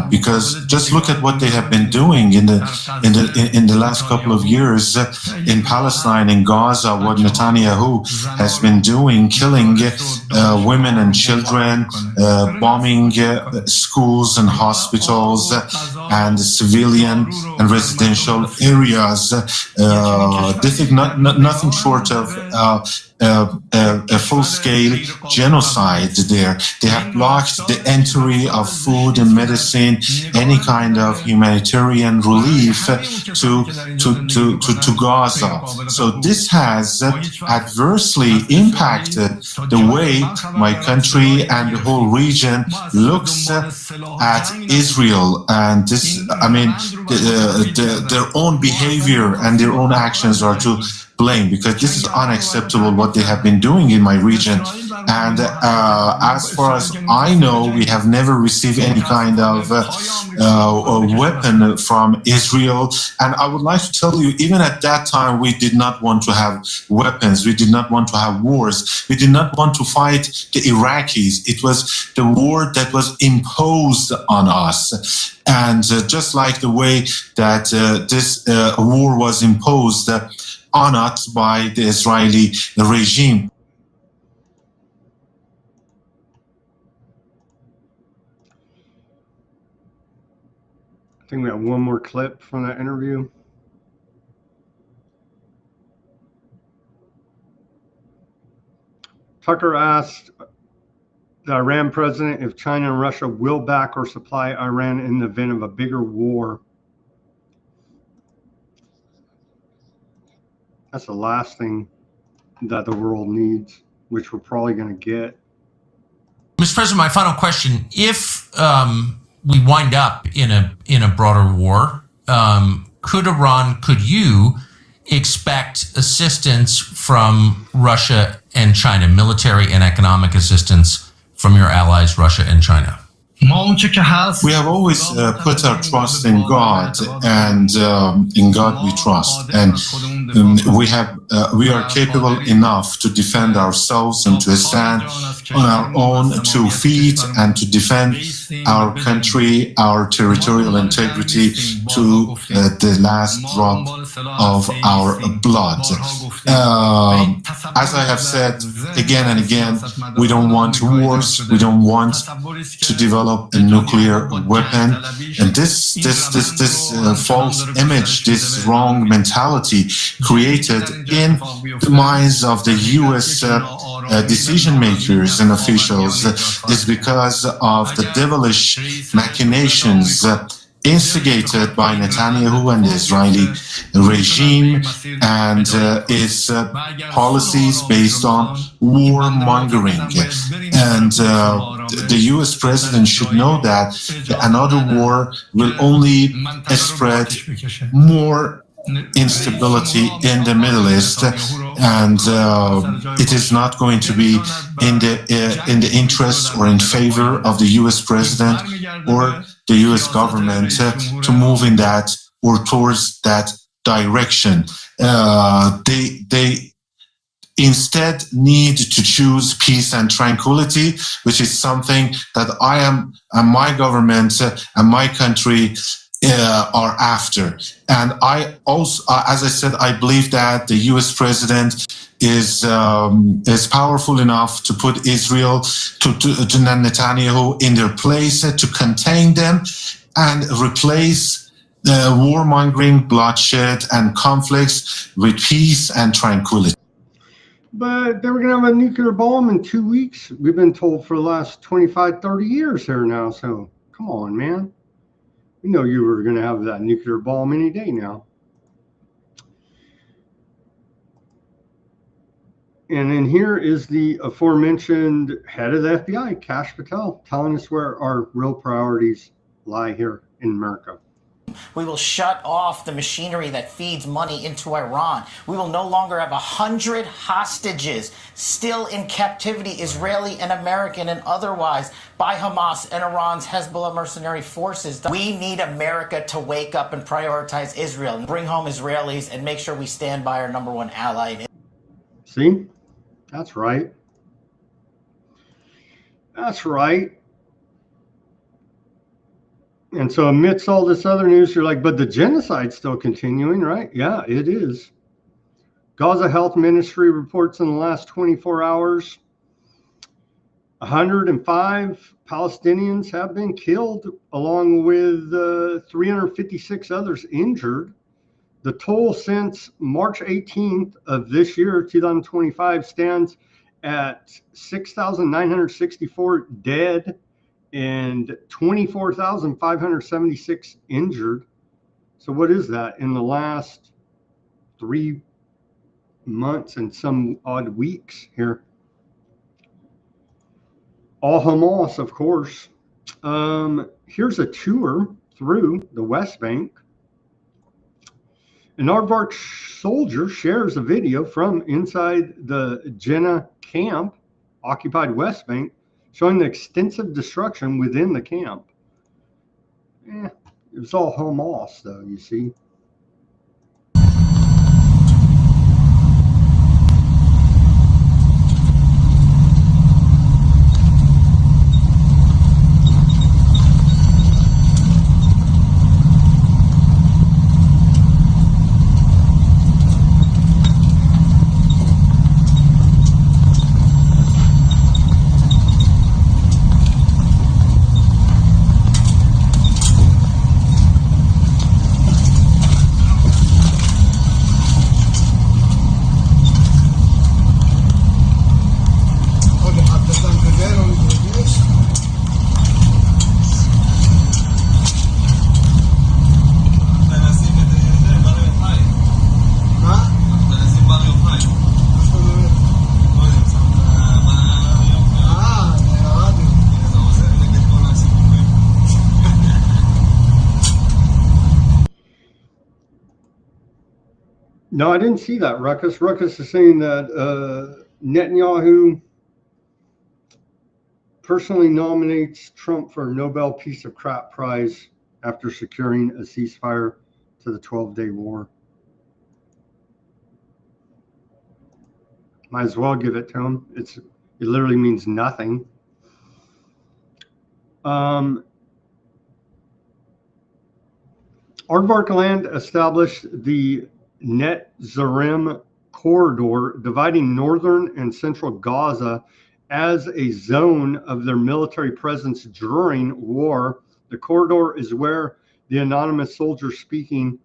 because just look at what they have been doing in the last couple of years in Palestine, in Gaza. What Netanyahu has been doing, killing women and children, bombing schools and hospitals and civilian and residential areas. This is nothing short of a full-scale genocide there. They have blocked the entry of food and medicine, any kind of humanitarian relief to Gaza. So this has adversely impacted the way my country and the whole region looks at Israel. And this, their own behavior and their own actions are to blame, because this is unacceptable what they have been doing in my region. And as far as I know, we have never received any kind of weapon from Israel. And I would like to tell you, even at that time, we did not want to have weapons. We did not want to have wars. We did not want to fight the Iraqis. It was the war that was imposed on us. And just like the way that this war was imposed on us by the Israeli regime. I think we have one more clip from that interview. Tucker asked the Iran president if China and Russia will back or supply Iran in the event of a bigger war. That's the last thing that the world needs, which we're probably going to get. Mr. President, my final question: if we wind up in a broader war, could you expect assistance from Russia and China, military and economic assistance from your allies, Russia and China? We have always put our trust in God, and in God we trust. And we have we are capable enough to defend ourselves and to stand on our own 2 feet and to defend our country, our territorial integrity to the last drop of our blood. As I have said again and again, we don't want wars. We don't want to develop a nuclear weapon. And this false image, this wrong mentality created in the minds of the U.S. Decision makers and officials is because of the devilish machinations instigated by Netanyahu and the Israeli regime and its policies based on warmongering. And the U.S. president should know that another war will only spread more instability in the Middle East, and it is not going to be in the interest or in favor of the U.S. president or the U.S. government to move in that or towards that direction. They instead need to choose peace and tranquility, which is something that I am and my government and my country are after. And I also, as I said, I believe that the U.S. president is powerful enough to put Israel, to Netanyahu in their place, to contain them and replace warmongering, bloodshed, and conflicts with peace and tranquility. But they were going to have a nuclear bomb in 2 weeks. We've been told for the last 25, 30 years here now. So come on, man. We know you were going to have that nuclear bomb any day now. And then here is the aforementioned head of the FBI, Kash Patel, telling us where our real priorities lie here in America. We will shut off the machinery that feeds money into Iran. We will no longer have 100 hostages still in captivity, Israeli and American and otherwise, by Hamas and Iran's Hezbollah mercenary forces. We need America to wake up and prioritize Israel and bring home Israelis and make sure we stand by our number one ally. See? That's right. That's right. And so amidst all this other news, you're like, but the genocide's still continuing, right? Yeah, it is. Gaza Health Ministry reports in the last 24 hours, 105 Palestinians have been killed, along with 356 others injured. The toll since March 18th of this year, 2025, stands at 6,964 dead and 24,576 injured. So what is that in the last 3 months and some odd weeks here? All Hamas, of course. Here's a tour through the West Bank. An aardvark soldier shares a video from inside the Jenin camp, occupied West Bank, showing the extensive destruction within the camp. It was all Hamas, though, you see. No, I didn't see that, Ruckus. Ruckus is saying that Netanyahu personally nominates Trump for a Nobel Peace of Crap Prize after securing a ceasefire to the 12-day war. Might as well give it to them. It literally means nothing. Aardvark Land established the Netzarim corridor, dividing northern and central Gaza as a zone of their military presence during war. The corridor is where the anonymous soldier speaking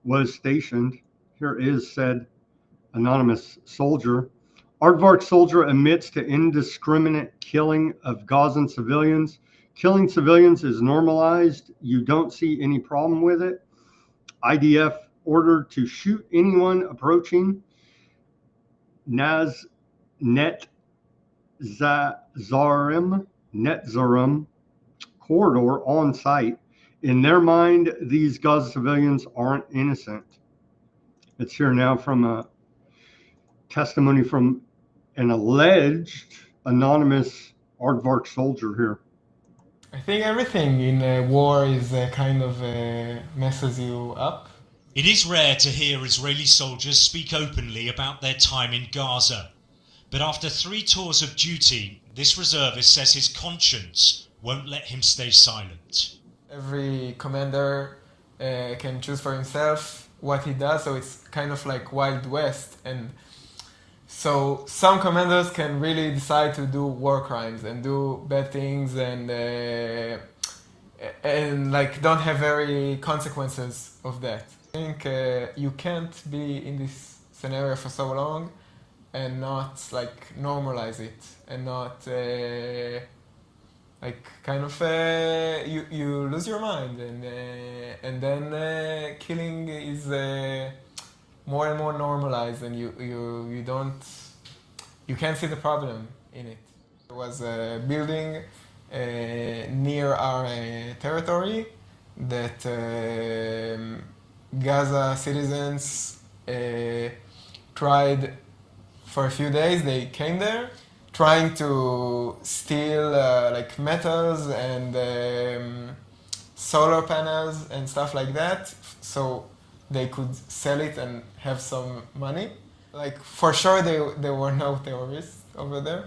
was stationed. Here is said anonymous soldier. Aardvark soldier admits to indiscriminate killing of Gazan civilians. Killing civilians is normalized. You don't see any problem with it. IDF ordered to shoot anyone approaching Netzarim corridor on site. In their mind, these Gaza civilians aren't innocent. It's here now from a testimony from an alleged anonymous Aardvark soldier here. I think everything in a war is kind of messes you up. It is rare to hear Israeli soldiers speak openly about their time in Gaza. But after 3 tours of duty, this reservist says his conscience won't let him stay silent. Every commander can choose for himself what he does, so it's kind of like Wild West. And so some commanders can really decide to do war crimes and do bad things and like don't have very consequences of that. I think you can't be in this scenario for so long and not like normalize it and not like kind of you lose your mind and then killing is more and more normalized, and you can't see the problem in it. There was a building near our territory that Gaza citizens tried for a few days. They came there trying to steal like metals and solar panels and stuff like that, so they could sell it and have some money. Like, for sure there were no terrorists over there.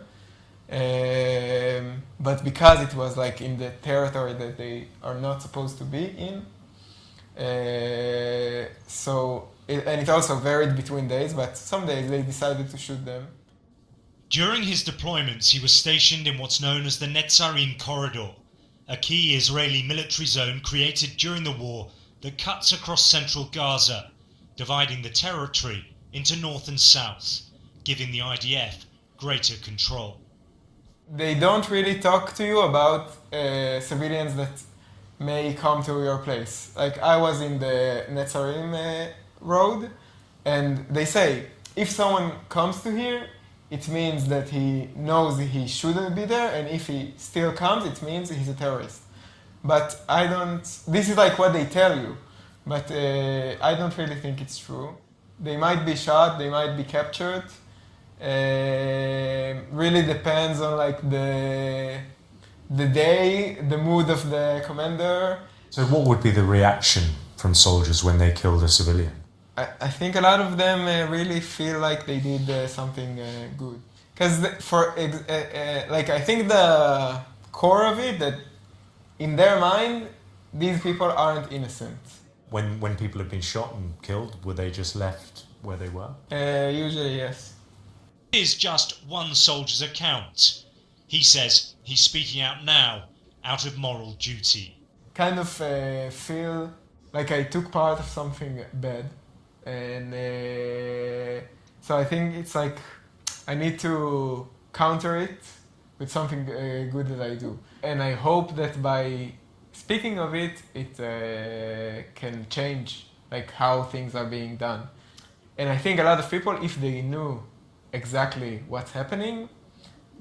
But because it was like in the territory that they are not supposed to be in, and it also varied between days, but some days they decided to shoot them. During his deployments, he was stationed in what's known as the Netzarim corridor, a key Israeli military zone created during the war that cuts across central Gaza, dividing the territory into north and south, giving the IDF greater control. They don't really talk to you about civilians that may come to your place. Like, I was in the Netzarim road, and they say, if someone comes to here, it means that he knows he shouldn't be there, and if he still comes, it means he's a terrorist. But this is like what they tell you, but I don't really think it's true. They might be shot, they might be captured. Really depends on like the day, the mood of the commander. So what would be the reaction from soldiers when they killed a civilian? I think a lot of them really feel like they did something good. Because I think the core of it, that in their mind, these people aren't innocent. When people have been shot and killed, were they just left where they were? Usually, yes. It is just one soldier's account. He says he's speaking out now, out of moral duty. Kind of feel like I took part of something bad. And so I think it's like I need to counter it with something good that I do. And I hope that by speaking of it, it can change like how things are being done. And I think a lot of people, if they knew exactly what's happening,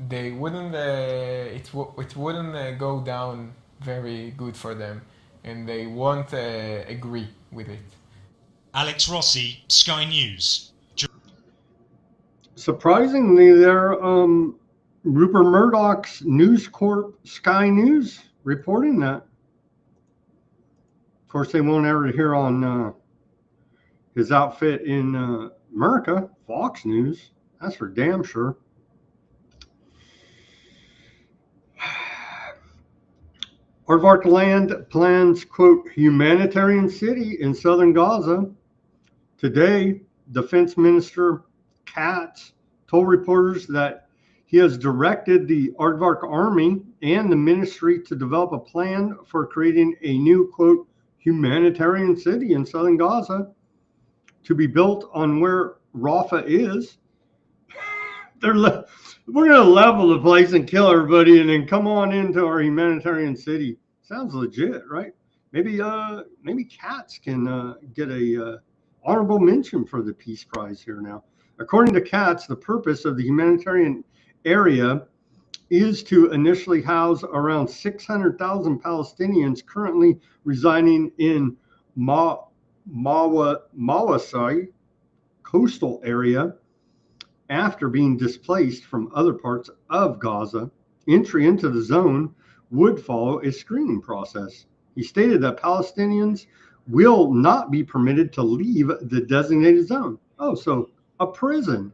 they wouldn't. It wouldn't go down very good for them, and they won't agree with it. Alex Rossi, Sky News. Surprisingly, there, Rupert Murdoch's News Corp, Sky News, reporting that. Of course, they won't ever hear on his outfit in America, Fox News. That's for damn sure. Aardvark Land plans, quote, humanitarian city in southern Gaza. Today, Defense Minister Katz told reporters that he has directed the Aardvark Army and the ministry to develop a plan for creating a new, quote, humanitarian city in southern Gaza to be built on where Rafah is. We're going to level the place and kill everybody and then come on into our humanitarian city. Sounds legit, right? Maybe Katz can get a honorable mention for the Peace Prize here now. According to Katz, the purpose of the humanitarian area is to initially house around 600,000 Palestinians currently residing in Mawasai coastal area after being displaced from other parts of Gaza. Entry into the zone would follow a screening process. He stated that Palestinians will not be permitted to leave the designated zone. Oh, so a prison.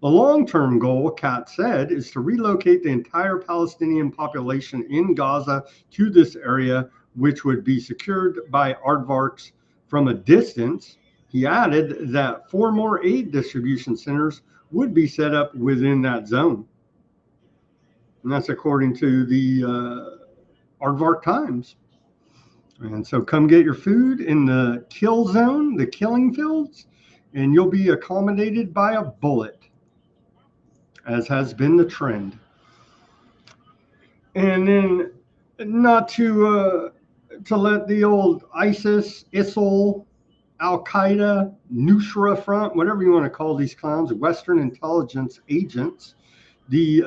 The long-term goal, Katz said, is to relocate the entire Palestinian population in Gaza to this area, which would be secured by aardvarks from a distance. He added that 4 more aid distribution centers would be set up within that zone. And that's according to the Aardvark Times. And so come get your food in the kill zone, the killing fields, and you'll be accommodated by a bullet, as has been the trend. And then not to let the old ISIS, ISIL, Al-Qaeda, Nusra Front, whatever you want to call these clowns, Western intelligence agents. We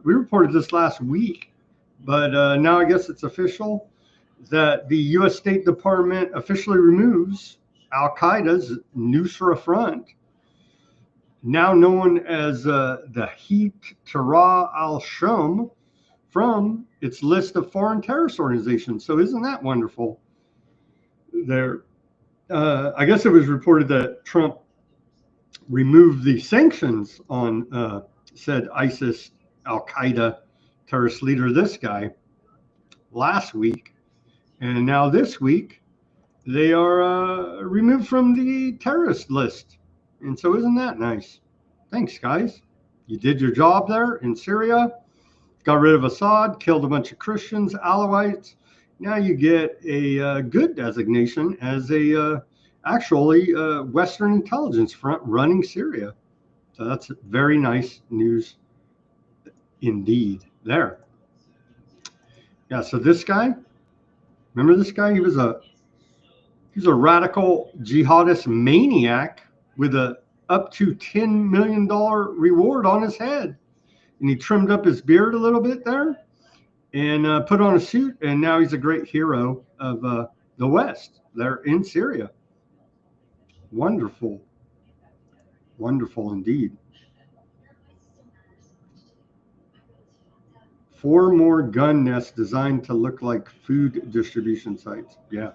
reported this last week, but now I guess it's official that the U.S. State Department officially removes Al-Qaeda's Nusra Front, now known as the Hayat Tahrir al-Sham, from its list of foreign terrorist organizations. So isn't that wonderful? I guess it was reported that Trump removed the sanctions on said ISIS, Al-Qaeda terrorist leader, this guy, last week. And now this week, they are removed from the terrorist list. And so isn't that nice? Thanks, guys. You did your job there in Syria, got rid of Assad, killed a bunch of Christians, Alawites. Now you get a good designation as a actually Western intelligence front running Syria. So that's very nice news indeed there. Yeah, so this guy, remember this guy? He's a radical jihadist maniac with a up to $10 million reward on his head. And he trimmed up his beard a little bit there and put on a suit. And now he's a great hero of the West there in Syria. Wonderful. Wonderful indeed. 4 more gun nests designed to look like food distribution sites. Yeah,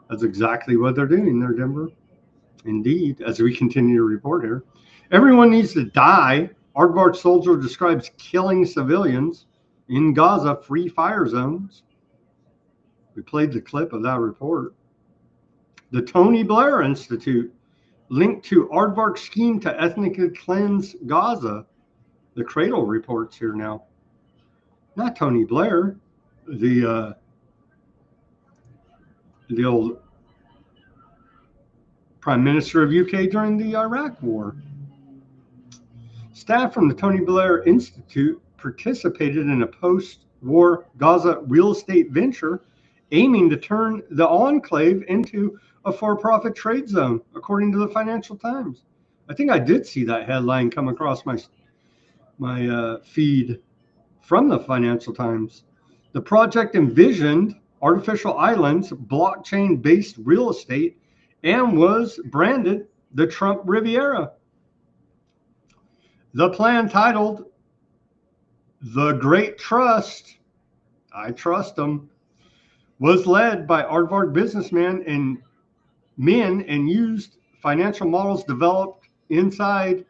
that's exactly what they're doing there, Denver. Indeed, as we continue to report here. Everyone needs to die. Aardvark soldier describes killing civilians in Gaza free fire zones. We played the clip of that report. The Tony Blair Institute linked to Aardvark scheme to ethnically cleanse Gaza. The Cradle reports here now. Not Tony Blair, the old Prime Minister of UK during the Iraq War. Staff from the Tony Blair Institute participated in a post-war Gaza real estate venture aiming to turn the enclave into a for-profit trade zone, according to the Financial Times. I think I did see that headline come across my feed from the Financial Times. The project envisioned artificial islands, blockchain-based real estate, and was branded the Trump Riviera. The plan, titled The Great Trust, I trust them, was led by Aardvark businessmen and used financial models developed inside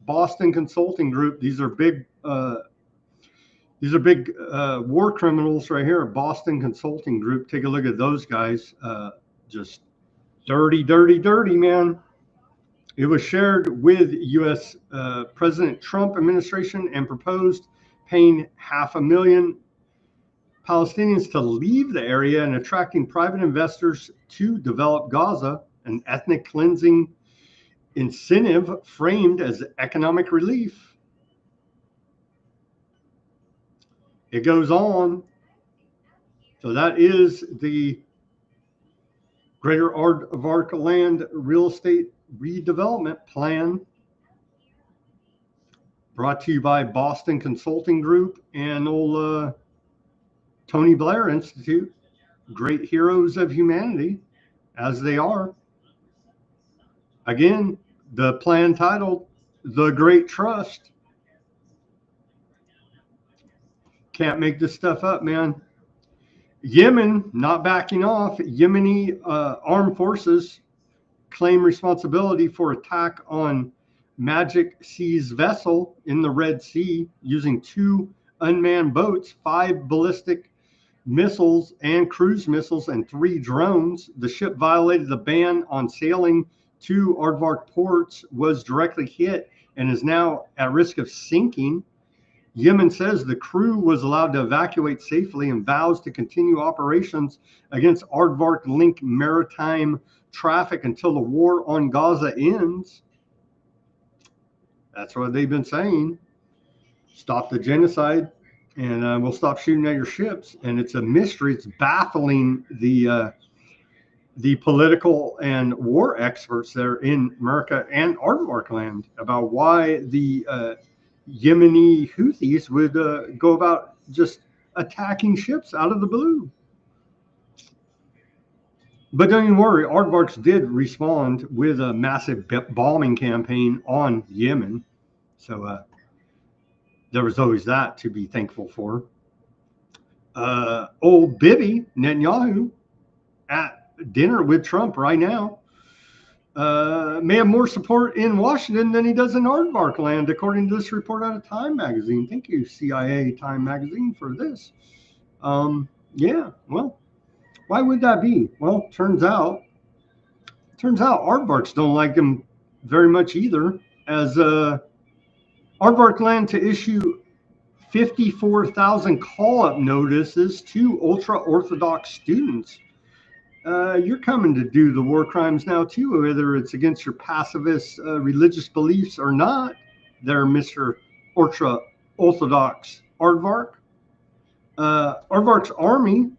Boston Consulting Group. These are big war criminals right here. Boston Consulting Group. Take a look at those guys. Just dirty, dirty, dirty, man. It was shared with U.S. President Trump administration and proposed paying 500,000 Palestinians to leave the area and attracting private investors to develop Gaza, an ethnic cleansing incentive framed as economic relief. It goes on. So that is the Greater Aardvark Land Real Estate Redevelopment Plan, brought to you by Boston Consulting Group and old Tony Blair Institute, great heroes of humanity, as they are. Again, the plan titled The Great Trust. Can't make this stuff up, man. Yemen not backing off. Yemeni armed forces claim responsibility for attack on Magic Sea's vessel in the Red Sea using 2 unmanned boats, 5 ballistic missiles and cruise missiles, and 3 drones. The ship violated the ban on sailing to Aardvark ports, was directly hit, and is now at risk of sinking. Yemen says the crew was allowed to evacuate safely and vows to continue operations against Aardvark-linked maritime traffic until the war on Gaza ends. That's what they've been saying. Stop the genocide, and we'll stop shooting at your ships. And it's a mystery. It's baffling the political and war experts there in America and Aardvark land about why the Yemeni Houthis would go about just attacking ships out of the blue. But don't even worry, Aardvarks did respond with a massive bombing campaign on Yemen. So there was always that to be thankful for. Old Bibi, Netanyahu, at dinner with Trump right now, may have more support in Washington than he does in Aardvark land, according to this report out of Time magazine. Thank you, CIA Time magazine, for this. Yeah, well, why would that be? Well, turns out Aardvarks don't like him very much either, as Aardvark land to issue 54,000 call-up notices to ultra-Orthodox students. You're coming to do the war crimes now too, whether it's against your pacifist religious beliefs or not. There, Mr. Ultra-Orthodox Aardvark. Aardvark's army,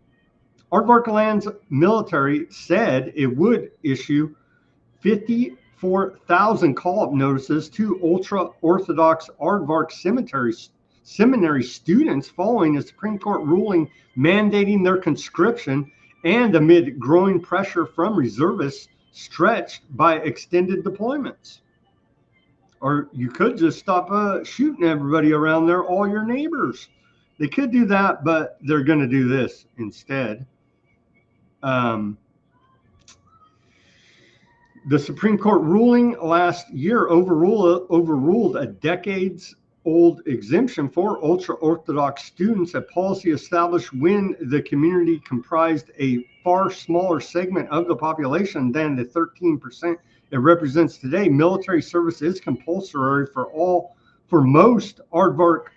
Aardvark land's military said it would issue 54,000 call-up notices to ultra-Orthodox Aardvark seminary students following a Supreme Court ruling mandating their conscription, and amid growing pressure from reservists stretched by extended deployments. Or you could just stop shooting everybody around there, all your neighbors. They could do that, but they're going to do this instead. The Supreme Court ruling last year overruled a decades-old exemption for ultra-Orthodox students, a policy established when the community comprised a far smaller segment of the population than the 13% it represents today. Military service is compulsory for most Aardvark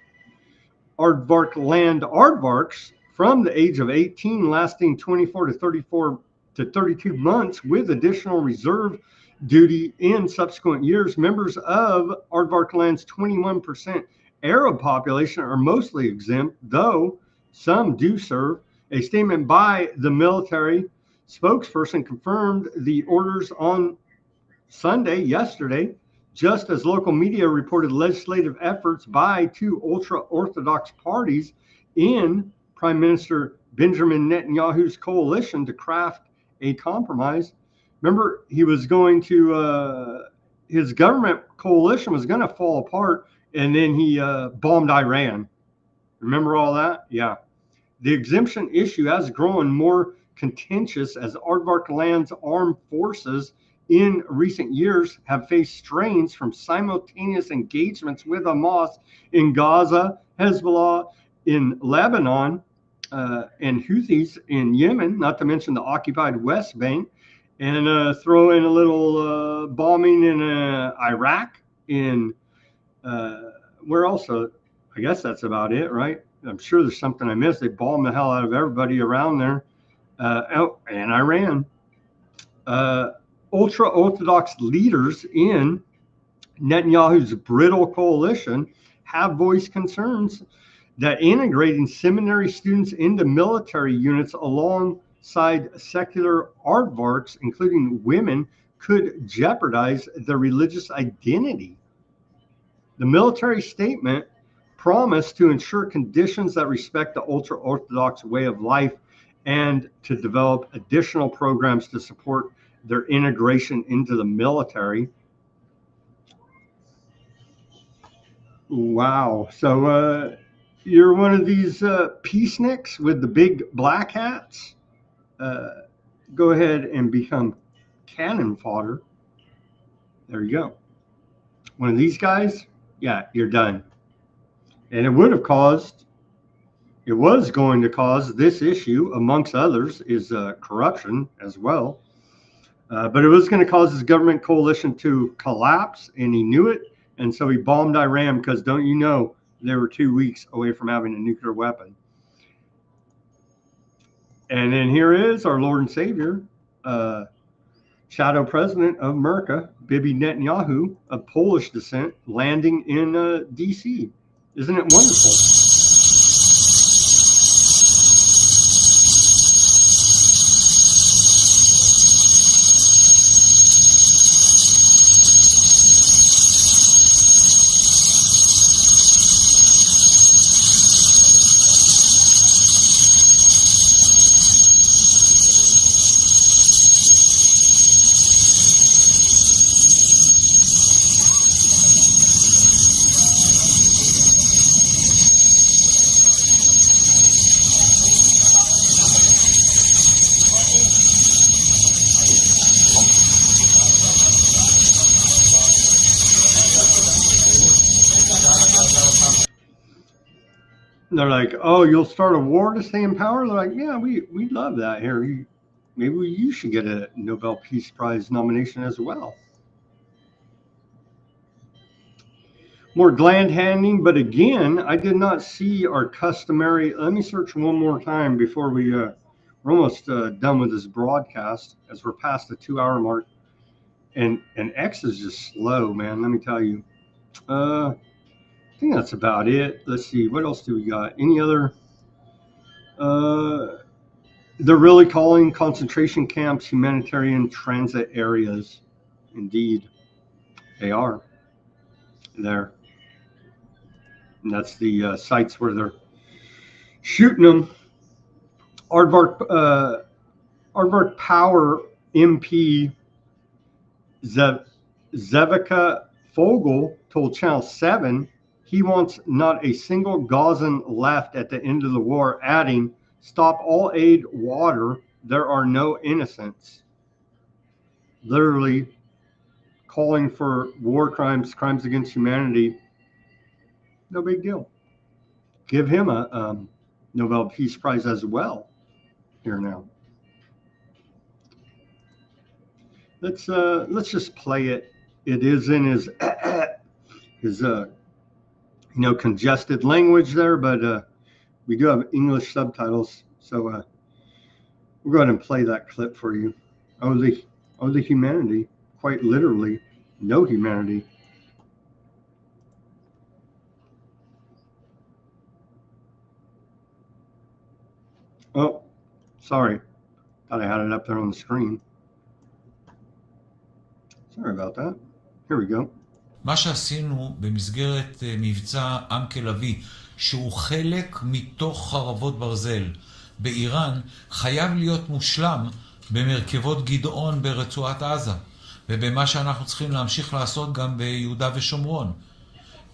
land Aardvarks from the age of 18, lasting 24 to 34 to 32 months, with additional reserve duty in subsequent years. Members of Aardvark land's 21% Arab population are mostly exempt, though some do serve. A statement by the military spokesperson confirmed the orders on yesterday, just as local media reported legislative efforts by 2 ultra-Orthodox parties in Prime Minister Benjamin Netanyahu's coalition to craft a compromise. Remember, he was going to, his government coalition was going to fall apart, and then he bombed Iran. Remember all that? Yeah. The exemption issue has grown more contentious as Aardvark land's armed forces in recent years have faced strains from simultaneous engagements with Hamas in Gaza, Hezbollah in Lebanon, and Houthis in Yemen, not to mention the occupied West Bank, and throw in a little bombing in Iraq, in where also, I guess that's about it, right? I'm sure there's something I missed. They bombed the hell out of everybody around there, and Iran. Ultra-Orthodox leaders in Netanyahu's brittle coalition have voiced concerns that integrating seminary students into military units alongside secular aardvarks, including women, could jeopardize their religious identity. The military statement promised to ensure conditions that respect the ultra-Orthodox way of life and to develop additional programs to support their integration into the military. Wow. So you're one of these peaceniks with the big black hats. Go ahead and become cannon fodder. There you go. One of these guys, yeah, you're done. And it was going to cause this issue, amongst others, is corruption as well. But it was going to cause his government coalition to collapse, and he knew it. And so he bombed Iran because, don't you know, they were 2 weeks away from having a nuclear weapon. And then here is our Lord and Savior, Shadow President of America, Bibi Netanyahu, of Polish descent, landing in D.C. Isn't it wonderful? They're like, oh, you'll start a war to stay in power? They're like, yeah, we love that here. Maybe you should get a Nobel Peace Prize nomination as well. More gland handing, but again, I did not see our customary. Let me search one more time before we're almost done with this broadcast, as we're past the 2-hour mark. And X is just slow, man. Let me tell you. I think that's about it. Let's see. What else do we got? Any other? They're really calling concentration camps humanitarian transit areas. Indeed, they are there. And that's the sites where they're shooting them. Aardvark Power MP Zevica Fogel told Channel 7 he wants not a single Gazan left at the end of the war, adding, "Stop all aid, water. There are no innocents." Literally calling for war crimes, crimes against humanity. No big deal. Give him a Nobel Peace Prize as well. Here now. Let's just play it. It is in his congested language there, but we do have English subtitles, so we'll go ahead and play that clip for you. Oh, the humanity, quite literally, no humanity. Oh, sorry. Thought I had it up there on the screen. Sorry about that. Here we go. מה שעשינו במסגרת מבצע עם כלבי, שהוא חלק מתוך חרבות ברזל באיראן, חייב להיות מושלם במרכבות גדעון ברצועת עזה, ובמה שאנחנו צריכים להמשיך לעשות גם ביהודה ושומרון.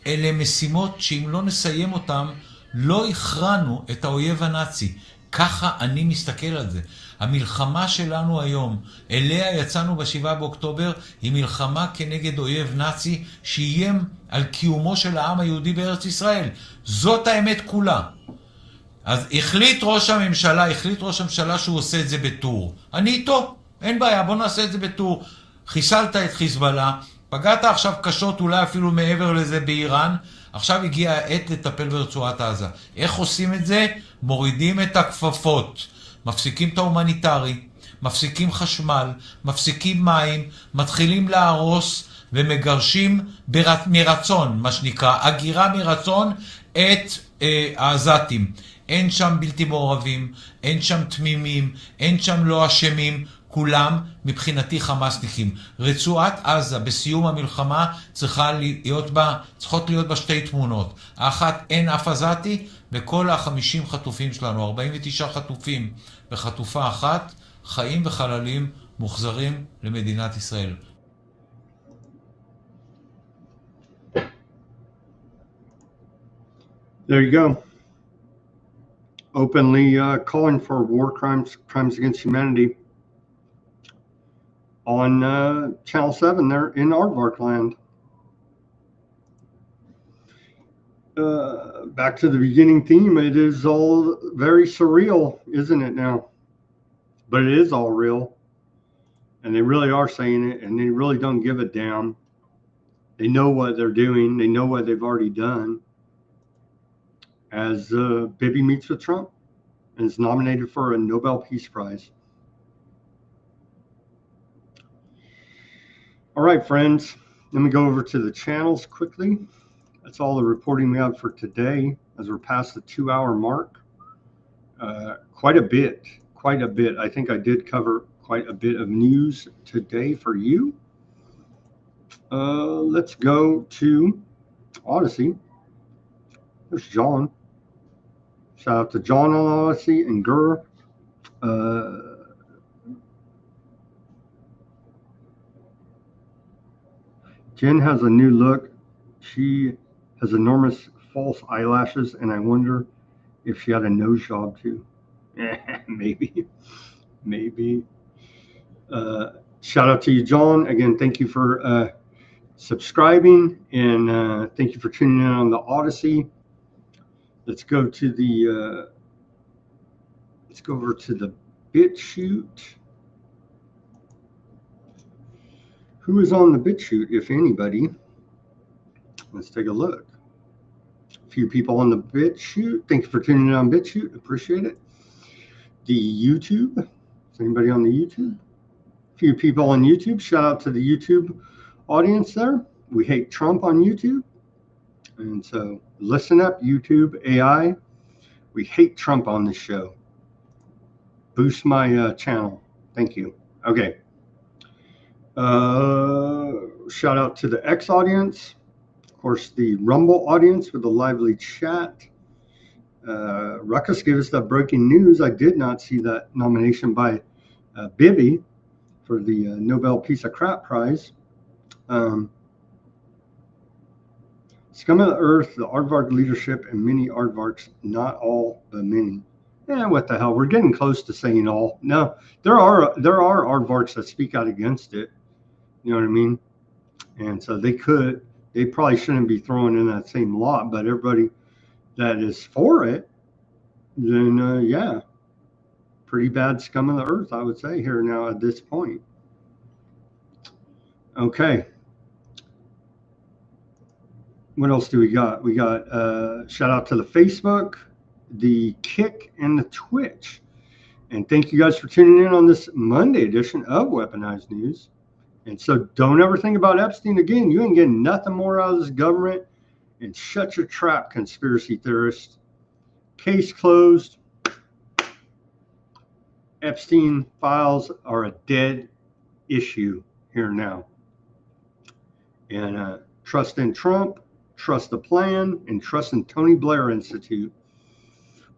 אלה משימות שאם לא נסיים אותם, לא הכרענו את האויב הנאצי. ככה אני מסתכל על זה. המלחמה שלנו היום, אליה יצאנו ב7 באוקטובר, היא מלחמה כנגד אויב נאצי שאיים על קיומו של העם היהודי בארץ ישראל. זאת האמת כולה. אז החליט ראש הממשלה שהוא עושה את זה בטור. אני איתו, אין בעיה, בוא נעשה את זה בטור. חיסלת את חיזבאללה, פגעת עכשיו קשות, אולי אפילו מעבר לזה באיראן, עכשיו הגיעה העת לטפל ברצועת עזה. איך עושים את זה? מורידים את הכפפות, מפסיקים את ההומניטרי, מפסיקים חשמל, מפסיקים מים, מתחילים להרוס ומגרשים מרצון, מה שנקרא, הגירה מרצון את העזתים. אין שם בלתי מעורבים, אין שם תמימים, אין שם לא אשמים, כולם מבחינתי חמאסניקים. רצועת עזה בסיום המלחמה צריכות להיות בה שתי תמונות. האחת, אין אף עזתי, וכל ה50 חטופים שלנו, 49 חטופים וחטופה אחת, חיים וחללים מוחזרים למדינת ישראל. There you go. Openly calling for war crimes against humanity on Channel 7 there in Aardvark land. Back to the beginning theme, it is all very surreal, isn't it now? But it is all real. And they really are saying it, and they really don't give a damn. They know what they're doing. They know what they've already done. As Bibi meets with Trump and is nominated for a Nobel Peace Prize. All right, friends, let me go over to the channels quickly. That's all the reporting we have for today as we're past the 2-hour mark. Quite a bit. I think I did cover quite a bit of news today for you. Let's go to Odysee. There's John. Shout out to John on Odysee and Gurr. Jen has a new look. She has enormous false eyelashes, and I wonder if she had a nose job too. Maybe. Shout out to you, John. Again, thank you for subscribing, and thank you for tuning in on the Odysee. Let's go over to the Bitchute. Who is on the Bitchute, if anybody? Let's take a look. A few people on the Bitchute. Thank you for tuning in on Bitchute. Appreciate it. The YouTube. Is anybody on the YouTube? A few people on YouTube. Shout out to the YouTube audience there. We hate Trump on YouTube. And so listen up, YouTube AI. We hate Trump on this show. Boost my channel. Thank you. Okay. Shout out to the X audience. Of course, the Rumble audience with the lively chat. Ruckus gave us that breaking news. I did not see that nomination by Bibi for the Nobel Peace of Crap Prize. Scum of the earth, the Aardvark leadership, and many Aardvarks, not all, but many. What the hell? We're getting close to saying all. No, there are Aardvarks that speak out against it. You know what I mean? And so they probably shouldn't be thrown in that same lot, but everybody that is for it, then yeah, pretty bad scum of the earth, I would say here now at this point. Okay. What else do we got? We got shout out to the Facebook, the Kick, and the Twitch. And thank you guys for tuning in on this Monday edition of Weaponized News. And so don't ever think about Epstein again. You ain't getting nothing more out of this government. And shut your trap, conspiracy theorists. Case closed. Epstein files are a dead issue here now. And trust in Trump. Trust the plan, and trust in Tony Blair Institute.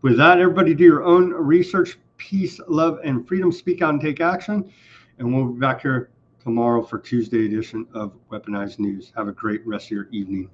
With that, everybody do your own research. Peace, love, and freedom. Speak out and take action. And we'll be back here tomorrow for Tuesday edition of Weaponized News. Have a great rest of your evening.